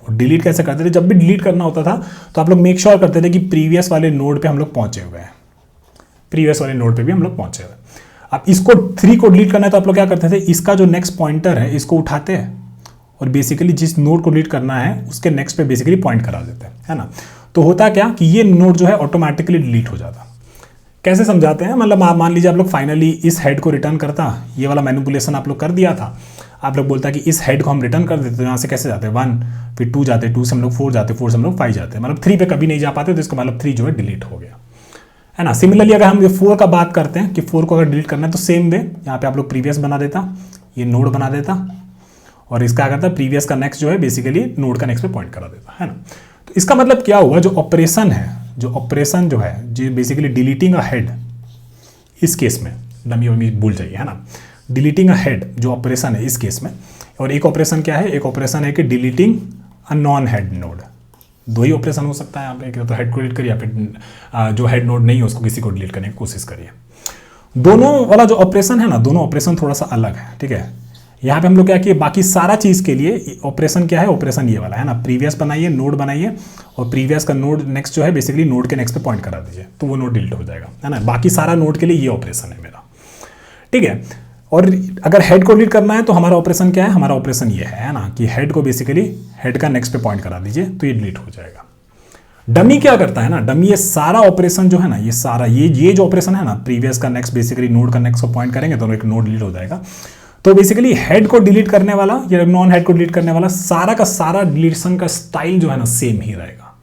और डिलीट कैसे करते थे, जब भी डिलीट करना होता था तो आप लोग मेक श्योर करते थे कि प्रीवियस वाले नोड पे हम लोग पहुंचे हुए हैं, प्रीवियस वाले नोड पे भी हम लोग पहुंचे हुए हैं। अब इसको 3 को डिलीट करना है तो आप लोग क्या करते थे, इसका जो नेक्स्ट पॉइंटर है इसको उठाते हैं और बेसिकली जिस नोड को डिलीट करना है उसके नेक्स्ट पे बेसिकली पॉइंट करा देते हैं, है ना। तो होता क्या कि ये नोड जो है ऑटोमेटिकली डिलीट हो जाता। कैसे समझाते हैं, मतलब आप मान लीजिए आप लोग फाइनली इस हेड को रिटर्न करता, ये वाला मैनिपुलेशन आप लोग कर दिया था, आप लोग बोलता कि इस हेड को हम रिटर्न कर देते, तो यहाँ से कैसे जाते हैं 1, फिर 2 जाते, 2 से हम लोग 4 जाते, 4 से हम लोग 5 जाते, मतलब 3 पे कभी नहीं जा पाते, तो इसका मतलब 3 जो है डिलीट हो गया, है ना। सिमिलरली अगर हम ये 4 का बात करते हैं कि 4 को अगर डिलीट करना है तो सेम वे यहाँ पे आप लोग प्रीवियस बना देता, ये नोड बना देता और इसका क्या करता है, प्रीवियस का नेक्स्ट जो है बेसिकली नोड का नेक्स्ट पे पॉइंट करा देता, है ना। तो इसका मतलब क्या हुआ, जो ऑपरेशन है, जो ऑपरेशन जो है जो बेसिकली डिलीटिंग अ हेड, इस केस में डमी वमी भूल जाइए, है ना, डिलीटिंग अ हेड जो ऑपरेशन है इस केस में, और एक ऑपरेशन क्या है, एक ऑपरेशन है कि deleting a non head nod. 2 he operation हो सकता है यहाँ पे, तो हेड को डिलीट करिए या फिर जो हेड नोड नहीं है उसको किसी को डिलीट करने की कोशिश करिए। दोनों वाला जो ऑपरेशन है ना, दोनों ऑपरेशन थोड़ा सा अलग है, ठीक है। यहाँ पे हम लोग क्या किए, बाकी सारा चीज़ के लिए ऑपरेशन क्या है, ऑपरेशन ये वाला है ना, प्रीवियस बनाइए, नोड बनाइए और प्रीवियस का नोड नेक्स्ट जो है बेसिकली नोड के नेक्स्ट पे पॉइंट करा दीजिए, तो वो नोड डिलीट हो जाएगा, है ना। बाकी सारा नोड के लिए ये ऑपरेशन है मेरा, ठीक है। और अगर हेड को डिलीट करना है तो हमारा ऑपरेशन क्या है, हमारा ऑपरेशन ये है ना, कि हेड को बेसिकली हेड का नेक्स्ट पे पॉइंट करा दीजिए तो ये डिलीट हो जाएगा। डमी क्या करता है ना, डमी ये सारा ऑपरेशन जो है ना, ये सारा ये जो ऑपरेशन है ना, प्रीवियस का नेक्स्ट बेसिकली नोड का नेक्स्ट को पॉइंट करेंगे तो एक नोड डिलीट हो जाएगा। तो बेसिकली हेड को डिलीट करने वाला या नॉन हेड को डिलीट करने वाला सारा का सारा डिलीशन का स्टाइल जो है ना सेम ही रहेगा।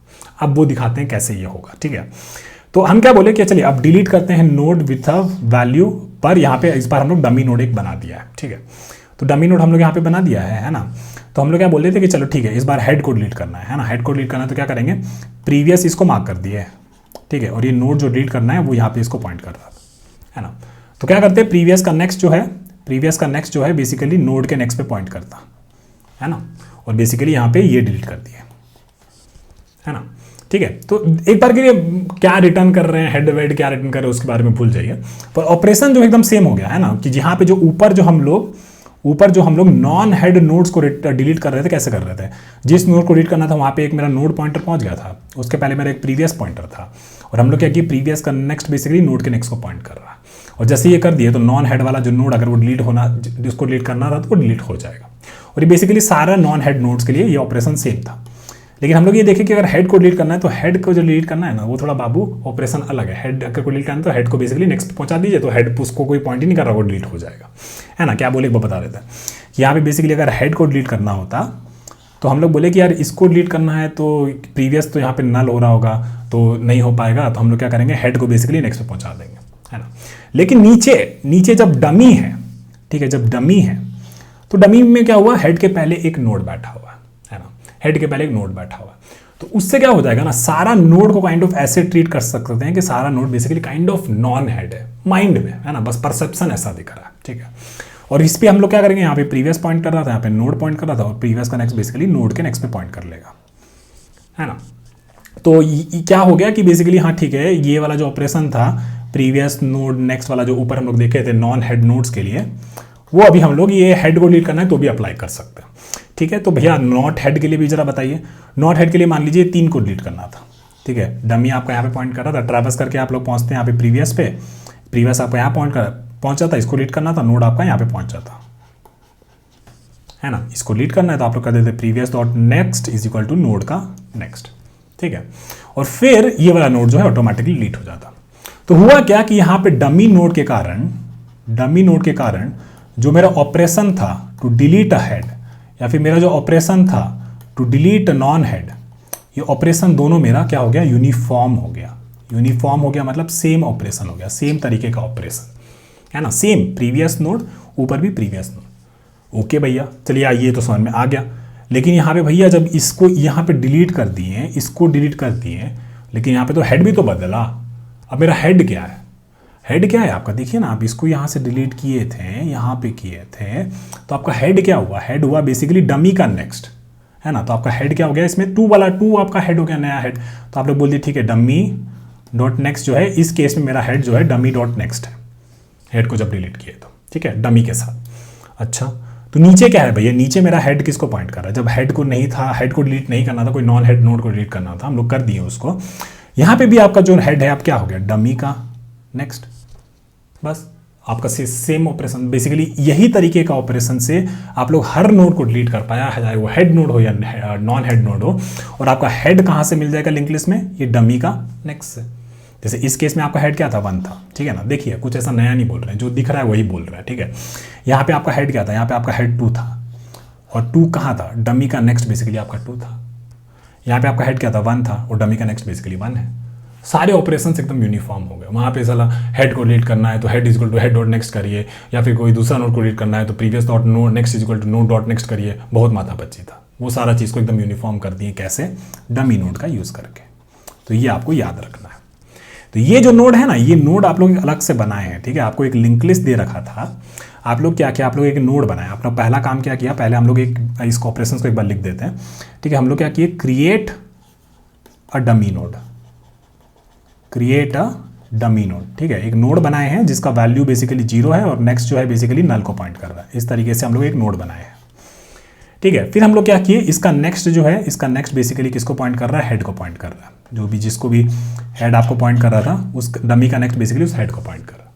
अब वो दिखाते हैं कैसे ये होगा, ठीक है। तो हम क्या बोले कि चलिए अब डिलीट करते हैं नोड विथ अ वैल्यू, पर यहाँ पे इस बार हम लोग डमी नोड एक बना दिया है, ठीक है। तो डमी नोड हम लोग यहाँ पे बना दिया है ना। तो हम लोग क्या बोल रहे थे कि चलो ठीक है इस बार हेड को डिलीट करना है ना, हेड को डिलीट करना है तो क्या करेंगे, प्रीवियस इसको मार्क कर दिए, ठीक है, और ये नोड जो डिलीट करना है वो यहाँ पे इसको पॉइंट कर रहा है ना। तो क्या करते हैं, प्रीवियस का नेक्स्ट जो है बेसिकली नोड के नेक्स्ट पे पॉइंट करता है ना, और बेसिकली यहाँ पे ये डिलीट कर दिए, है ना, ठीक है। तो एक बार के लिए क्या रिटर्न कर रहे हैं, हेड वेड क्या रिटर्न कर रहे हैं उसके बारे में भूल जाइए, पर ऑपरेशन जो एकदम सेम हो गया है ना, कि यहाँ पे जो ऊपर जो हम लोग नॉन हेड नोड्स को डिलीट कर रहे थे, कैसे कर रहे थे, जिस नोड को डिलीट करना था वहाँ पे एक मेरा नोड पॉइंटर पहुँच गया था, उसके पहले मेरा एक प्रीवियस पॉइंटर था, और हम लोग क्या किए, प्रीवियस का नेक्स्ट बेसिकली नोड के नेक्स्ट को पॉइंट कर रहा है, और जैसे ये कर दिए तो नॉन हेड वाला जो नोड अगर वो डिलीट होना, जिसको डिलीट करना था तो वो डिलीट हो जाएगा। और ये बेसिकली सारा नॉन हेड नोड्स के लिए ये ऑपरेशन सेम था। लेकिन हम लोग ये देखें कि अगर हेड को डिलीट करना है तो हेड को जो डिलीट करना है ना वो थोड़ा बाबू ऑपरेशन अलग है। हेड अगर को डिलीट करना है तो हेड को बेसिकली नेक्स्ट पहुंचा दीजिए, तो हेड उसको कोई पॉइंट ही नहीं कर रहा, वो डिलीट हो जाएगा, है ना। क्या बोले वो बता देता है कि यहाँ पे बेसिकली अगर हेड को डिलीट करना होता तो हम लोग बोले कि यार इसको डिलीट करना है तो प्रीवियस तो यहाँ पे नल हो रहा होगा तो नहीं हो पाएगा, तो हम लोग क्या करेंगे, हेड को बेसिकली नेक्स्ट पे पहुंचा देंगे, है ना। लेकिन नीचे जब डमी है, ठीक है, जब डमी है तो डमी में क्या हुआ, हेड के पहले एक नोड बैठा हुआ है ना, हेड के पहले एक नोड बैठा हुआ, तो उससे क्या हो जाएगा ना, सारा नोड को काइंड ऑफ ऐसे ट्रीट कर सकते हैं कि सारा node basically kind of non head है माइंड में, है ना, बस परसेप्शन ऐसा दिख रहा है, ठीक है। और इस पे हम लोग क्या करेंगे, यहाँ पे प्रीवियस पॉइंट कर रहा था, यहाँ पे नोड पॉइंट कर रहा था, और प्रीवियस का नेक्स्ट बेसिकली नोड के नेक्स्ट पे पॉइंट कर लेगा, है ना। तो क्या हो गया कि बेसिकली हाँ ठीक है, ये वाला जो ऑपरेशन था प्रीवियस नोड नेक्स्ट वाला जो ऊपर हम लोग देखे थे नॉन हेड नोड्स के लिए, वो अभी हम लोग ये हेड को डिलीट करना है तो भी अप्लाई कर सकते हैं। ठीक है, तो भैया नॉट हेड के लिए भी जरा बताइए। नॉट हेड के लिए मान लीजिए 3 को डिलीट करना था। ठीक है, डमी आपका यहाँ पे पॉइंट कर रहा था, ट्रैवर्स करके आप लोग पहुंचते हैं यहाँ पे प्रीवियस पे, प्रीवियस आपका यहाँ पहुंचा था, इसको डिलीट करना था, नोड आपका यहाँ पे पहुंचा था, है ना। इसको डिलीट करना है तो आप लोग कर देते previous dot next is equal to node का नेक्स्ट। ठीक है, और फिर ये वाला नोड जो है ऑटोमेटिकली डिलीट हो जाता। तो हुआ क्या कि यहाँ पे डमी नोड के कारण जो मेरा ऑपरेशन था टू डिलीट अ हेड या फिर मेरा जो ऑपरेशन था टू डिलीट नॉन हेड, ये ऑपरेशन दोनों मेरा क्या हो गया, यूनिफॉर्म हो गया। यूनिफॉर्म हो गया मतलब सेम ऑपरेशन हो गया, सेम तरीके का ऑपरेशन, है ना, सेम प्रीवियस नोड ऊपर भी प्रीवियस नोड। ओके भैया, चलिए ये तो समझ में आ गया। लेकिन यहाँ पे भैया जब इसको यहाँ पे डिलीट कर दिए, इसको डिलीट कर दिए, लेकिन यहाँ पे तो हेड भी तो बदला। अब मेरा हेड क्या है, हेड क्या है आपका, देखिए ना, आप इसको यहाँ से डिलीट किए थे, यहाँ पे किए थे, तो आपका हेड क्या हुआ, हेड हुआ बेसिकली डमी का नेक्स्ट, है ना। तो आपका हेड क्या हो गया, इसमें 2 वाला 2 आपका हेड हो गया, नया हेड। तो आप लोग बोल दिए ठीक है, डमी डॉट नेक्स्ट जो है, इस केस में मेरा हेड जो है डमी डॉट नेक्स्ट है, हेड को जब डिलीट किए तो, ठीक है, डमी के साथ। अच्छा, तो नीचे क्या है भैया, नीचे मेरा हेड किसको पॉइंट कर रहा है, जब हेड को नहीं था, हेड को डिलीट नहीं करना था, कोई नॉन हेड नोड को डिलीट करना था, हम लोग कर दिए उसको। यहाँ पे भी आपका जो हेड है आप क्या हो गया, डमी का नेक्स्ट। बस आपका सेम ऑपरेशन, बेसिकली यही तरीके का ऑपरेशन से आप लोग हर नोड को डिलीट कर पाया है, चाहे वो हेड नोड हो या नॉन हेड नोड हो। और आपका हेड कहाँ से मिल जाएगा लिंक लिस्ट में, ये डमी का नेक्स्ट से। जैसे इस केस में आपका हेड क्या था, 1 था, ठीक है ना। देखिए कुछ ऐसा नया नहीं बोल रहे हैं, जो दिख रहा है वही बोल रहा है, ठीक है। यहाँ पे आपका हेड क्या था, यहाँ पे आपका हेड 2 था, और 2 कहाँ था, डमी का नेक्स्ट बेसिकली आपका 2 था। यहाँ पे आपका हेड क्या था, 1 था, और डमी का नेक्स्ट बेसिकली 1 है। सारे ऑपरेशंस एकदम यूनिफॉर्म हो गए। वहाँ पे साला हेड को डिलीट करना है तो head equal to head dot next करिए, या फिर कोई दूसरा नोड को डिलीट करना है तो previous dot node next equal to node dot next करिए। बहुत माथापच्ची था, वो सारा चीज़ को एकदम यूनिफॉर्म कर दिए, कैसे, डमी नोड का यूज़ करके। तो ये आपको याद रखना है। तो ये जो नोड है ना, ये नोड आप लोग अलग से बनाए हैं, ठीक है। आपको एक लिंक लिस्ट दे रखा था, आप लोग क्या किया, आप लोग एक नोड बनाया। अपना पहला काम क्या किया, पहले हम लोग एक इस ऑपरेशन को एक बार लिख देते हैं, ठीक है। हम लोग क्या किए, create a dummy node, create a dummy node, ठीक है। एक नोड बनाए हैं जिसका वैल्यू बेसिकली 0 है और नेक्स्ट जो है बेसिकली नल को पॉइंट कर रहा है। इस तरीके से हम लोग एक नोड बनाए हैं, ठीक है। फिर हम लोग क्या किए, इसका नेक्स्ट जो है, इसका नेक्स्ट बेसिकली किसको पॉइंट कर रहा है, हेड को पॉइंट कर रहा है। जो भी जिसको भी हेड आपको पॉइंट कर रहा था, उस डमी का नेक्स्ट बेसिकली उस हेड को पॉइंट कर रहा है।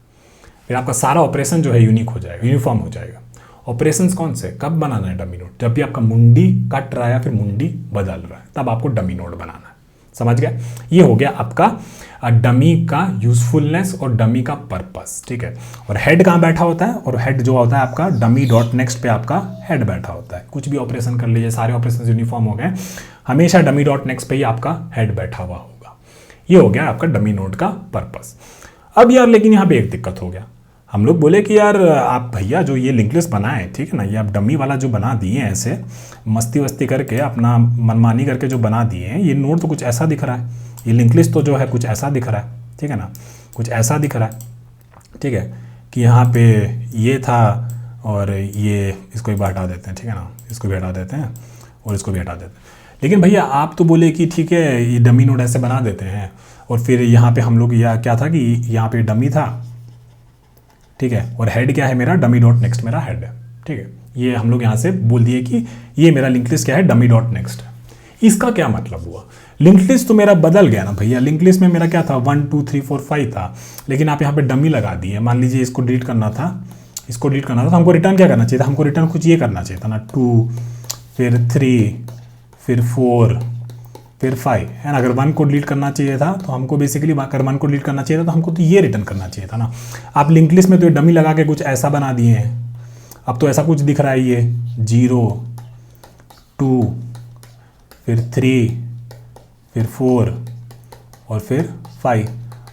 फिर आपका सारा ऑपरेशन जो है यूनिक हो जाएगा, यूनिफॉर्म हो जाएगा। ऑपरेशंस कौन से, कब बनाना है डमी नोड, जब भी आपका मुंडी कट रहा है या फिर मुंडी बदल रहा है, तब आपको डमी नोड बनाना है। समझ गया, ये हो गया आपका डमी का यूजफुलनेस और डमी का पर्पस, ठीक है। और हेड कहाँ बैठा होता है, और हेड जो होता है आपका डमी डॉट नेक्स्ट पे आपका हेड बैठा होता है। कुछ भी ऑपरेशन कर लीजिए, सारे ऑपरेशन यूनिफॉर्म हो गए, हमेशा डमी डॉट नेक्स्ट पे ही आपका हेड बैठा हुआ होगा। ये हो गया आपका डमी नोड का पर्पस। अब यार लेकिन यहाँ पे एक दिक्कत हो गया, हम लोग बोले कि यार आप भैया जो ये लिंक लिस्ट बनाए, ठीक है ना, ये आप डमी वाला जो बना दिए हैं, ऐसे मस्ती वस्ती करके अपना मनमानी करके जो बना दिए हैं, ये नोड तो कुछ ऐसा दिख रहा है, ये लिंक लिस्ट तो जो है कुछ ऐसा दिख रहा है, ठीक है ना, कुछ ऐसा दिख रहा है, ठीक है, कि यहाँ पे ये था और ये इसको भी हटा देते हैं, ठीक है ना, इसको भी हटा देते हैं और इसको भी हटा देते हैं। लेकिन भैया आप तो बोले कि ठीक है ये डमी नोड ऐसे बना देते हैं, और फिर यहाँ पे हम लोग यह क्या था कि यहाँ पे डमी था, ठीक है, और हेड क्या है मेरा, डमी डॉट नेक्स्ट मेरा हेड है, ठीक है। ये हम लोग यहाँ से बोल दिए कि ये मेरा लिंक लिस्ट क्या है, डमी डॉट नेक्स्ट है। इसका क्या मतलब हुआ, लिंक लिस्ट तो मेरा बदल गया ना भैया। लिंक लिस्ट में मेरा क्या था, 1 2 3 4 5 था, लेकिन आप यहाँ पे डमी लगा दिए। मान लीजिए इसको डिलीट करना था, इसको डिलीट करना था, तो हमको रिटर्न क्या करना चाहिए था, हमको रिटर्न कुछ ये करना चाहिए था ना, 2 फिर 3 फिर 4 फिर 5, है ना। अगर 1 को डिलीट करना चाहिए था तो हमको बेसिकली, अगर 1 को डिलीट करना चाहिए था तो हमको तो ये रिटर्न करना चाहिए था ना। आप लिंक लिस्ट में तो ये डमी लगा के कुछ ऐसा बना दिए हैं। अब तो ऐसा कुछ दिख रहा है, ये 0 2 फिर 3 फिर 4 और फिर 5।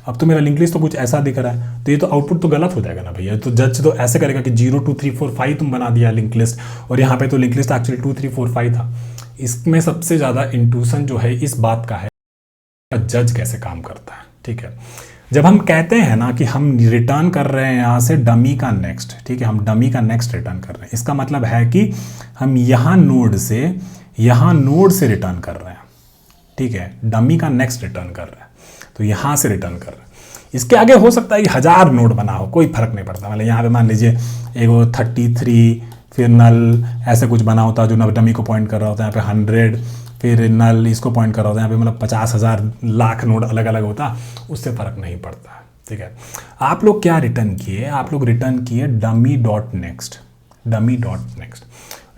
अब तो मेरा लिंक लिस्ट तो कुछ ऐसा दिख रहा है, तो ये तो आउटपुट तो गलत हो जाएगा ना भैया। तो जज तो ऐसे करेगा कि 0 2 3 4 5 तुम बना दिया लिंक लिस्ट, और यहाँ पे तो लिंक लिस्ट एक्चुअली 2 3 4 5 था। इसमें सबसे ज़्यादा इंट्यूशन जो है इस बात का है, जज कैसे काम करता है, ठीक है। जब हम कहते हैं ना कि हम रिटर्न कर रहे हैं यहाँ से डमी का नेक्स्ट, ठीक है, हम डमी का नेक्स्ट रिटर्न कर रहे हैं, इसका मतलब है कि हम यहाँ नोड से रिटर्न कर रहे हैं, ठीक है, डमी का नेक्स्ट रिटर्न कर रहा है, तो यहाँ से रिटर्न कर रहा है। इसके आगे हो सकता है कि 1000 नोड बना हो, कोई फर्क नहीं पड़ता। मतलब यहाँ पे मान लीजिए एक 33 फिर नल ऐसे कुछ बना होता है जो डमी को पॉइंट कर रहा होता है, यहाँ पे 100 फिर नल इसको पॉइंट कर रहा होता है, यहाँ पे मतलब 50,000 लाख नोड अलग अलग होता, उससे फर्क नहीं पड़ता है, ठीक है। आप लोग क्या रिटर्न किए, आप लोग रिटर्न किए dummy dot next, dummy dot next.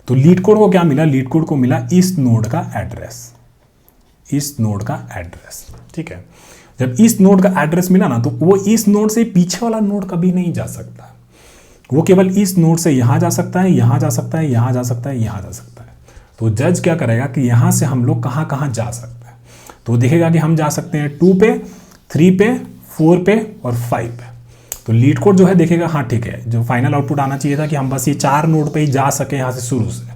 तो लीड कोड को क्या मिला, लीड कोड को मिला इस नोड का एड्रेस, इस नोड का एड्रेस, ठीक है। जब इस नोड का एड्रेस मिला ना, तो वो इस नोड से पीछे वाला नोड कभी नहीं जा सकता, वो केवल इस नोड से यहां जा सकता है, यहां जा सकता है, यहां जा सकता है, यहां जा सकता है। तो जज क्या करेगा कि यहां से हम लोग कहां कहां जा सकते हैं, तो देखेगा कि हम जा सकते हैं 2 पे, 3 पे, 4 पे और 5 पे। तो लीड कोड जो है देखेगा हाँ ठीक है, जो फाइनल आउटपुट आना चाहिए था कि हम बस ये 4 नोड पे ही जा सके यहाँ से शुरू से,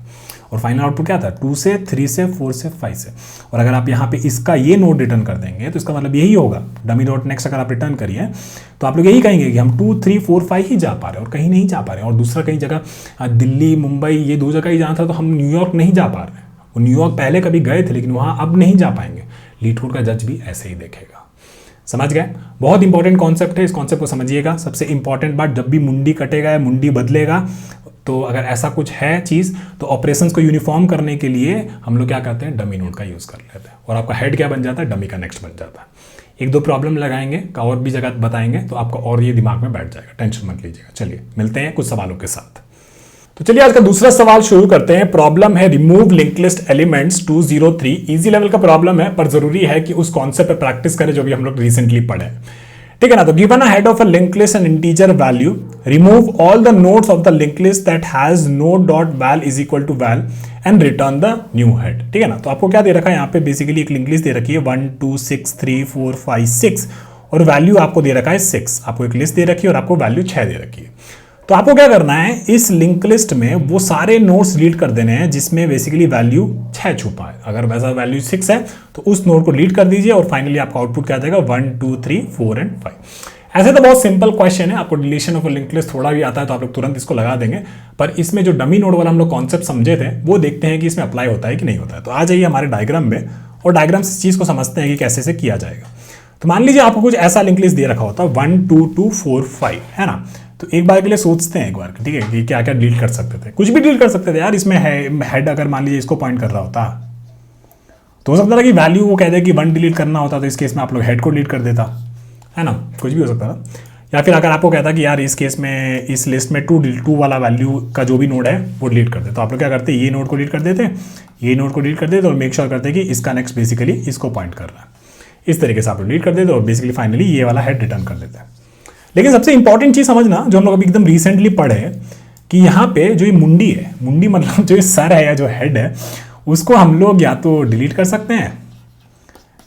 और फाइनल आउटपुट क्या था 2 से, 3 से, 4 से, 5 से। और अगर आप यहाँ पे इसका ये नोड रिटर्न कर देंगे तो इसका मतलब यही होगा, डमी डॉट नेक्स्ट अगर आप रिटर्न करिए तो आप लोग यही कहेंगे कि हम 2, 3, 4, 5 ही जा पा रहे हैं और कहीं नहीं जा पा रहे हैं, और दूसरा कहीं जगह दिल्ली, मुंबई ये 2 जगह ही जाना था, तो हम न्यूयॉर्क नहीं जा पा रहे हैं। वो न्यूयॉर्क पहले कभी गए थे लेकिन वहाँ अब नहीं जा पाएंगे। लीड कोड का जज भी ऐसे ही देखेगा। समझ गए? बहुत इंपॉर्टेंट कॉन्सेप्ट है, इस कॉन्सेप्ट को समझिएगा। सबसे इंपॉर्टेंट बात, जब भी मुंडी कटेगा या मुंडी बदलेगा, तो अगर ऐसा कुछ है चीज़, तो ऑपरेशंस को यूनिफॉर्म करने के लिए हम लोग क्या करते हैं, डमी नोड का यूज़ कर लेते हैं, और आपका हेड क्या बन जाता है, डमी का नेक्स्ट बन जाता है। 1-2 प्रॉब्लम लगाएंगे का और भी जगह बताएंगे तो आपका और ये दिमाग में बैठ जाएगा, टेंशन मत लीजिएगा। चलिए मिलते हैं कुछ सवालों के साथ। तो चलिए आज का दूसरा सवाल शुरू करते हैं। प्रॉब्लम है remove link list elements 203। Easy level का प्रॉब्लम है, पर जरूरी है कि उस कॉन्सेप्ट पे प्रैक्टिस करें जो भी हम लोग रिसेंटली पढ़े, ठीक है ना। तो given a head of a link list and integer value, remove all the nodes of the link list that has node dot val is equal to val and return the new head, ठीक है ना। तो आपको क्या दे रखा है यहाँ पे, बेसिकली एक लिंक लिस्ट दे रखी है 1 2 6 3 4 5 6 और वैल्यू आपको दे रखा है 6। आपको एक लिस्ट दे रखी है और आपको वैल्यू 6 दे रखी है। तो आपको क्या करना है, इस लिंक लिस्ट में वो सारे नोड्स डिलीट कर देने हैं जिसमें बेसिकली वैल्यू 6 छुपा है। अगर वैसा वैल्यू 6 है तो उस नोड को डिलीट कर दीजिए और फाइनली आपका आउटपुट क्या देगा, 1 2 3 4 एंड 5। ऐसे तो बहुत सिंपल क्वेश्चन है, आपको डिलीशन ऑफ लिंक लिस्ट थोड़ा भी आता है तो आप लोग तुरंत इसको लगा देंगे, पर इसमें जो डमी नोड वाला हम लोग कॉन्सेप्ट समझे थे वो देखते हैं कि इसमें अप्लाई होता है कि नहीं होता है। तो आ जाइए हमारे डायग्राम में और डायग्राम से इस चीज़ को समझते हैं कि कैसे से किया जाएगा। तो मान लीजिए आपको कुछ ऐसा लिंक लिस्ट दे रखा होता है 1 2 2 4 5, है ना। तो एक बार के लिए सोचते हैं एक बार, ठीक है, कि क्या क्या डिलीट कर सकते थे। कुछ भी डिलीट कर सकते थे यार। इसमें हेड अगर मान लीजिए इसको पॉइंट कर रहा होता तो हो सकता था कि वैल्यू वो कह दे कि 1 डिलीट करना होता, तो इस केस में आप लोग हेड को डिलीट कर देता, है ना। कुछ भी हो सकता था। या फिर अगर आपको कहता कि यार इस केस में इस लिस्ट में 2 वाला वैल्यू का जो भी नोड है वो डिलीट कर दे, तो आप लोग क्या करते, ये नोड को डिलीट कर देते, ये नोड को डिलीट कर देते और मेक श्योर करते कि इसका नेक्स्ट बेसिकली इसको पॉइंट कर रहा है। इस तरीके से आप लोग डिलीट कर देते और बेसिकली फाइनली ये वाला हेड रिटर्न कर देते हैं। लेकिन सबसे इंपॉर्टेंट चीज समझना, जो हम लोग अभी एकदम रिसेंटली पढ़े, कि यहाँ पे जो ये मुंडी है, मुंडी मतलब जो ये सर है या जो हेड है, उसको हम लोग या तो डिलीट कर सकते हैं,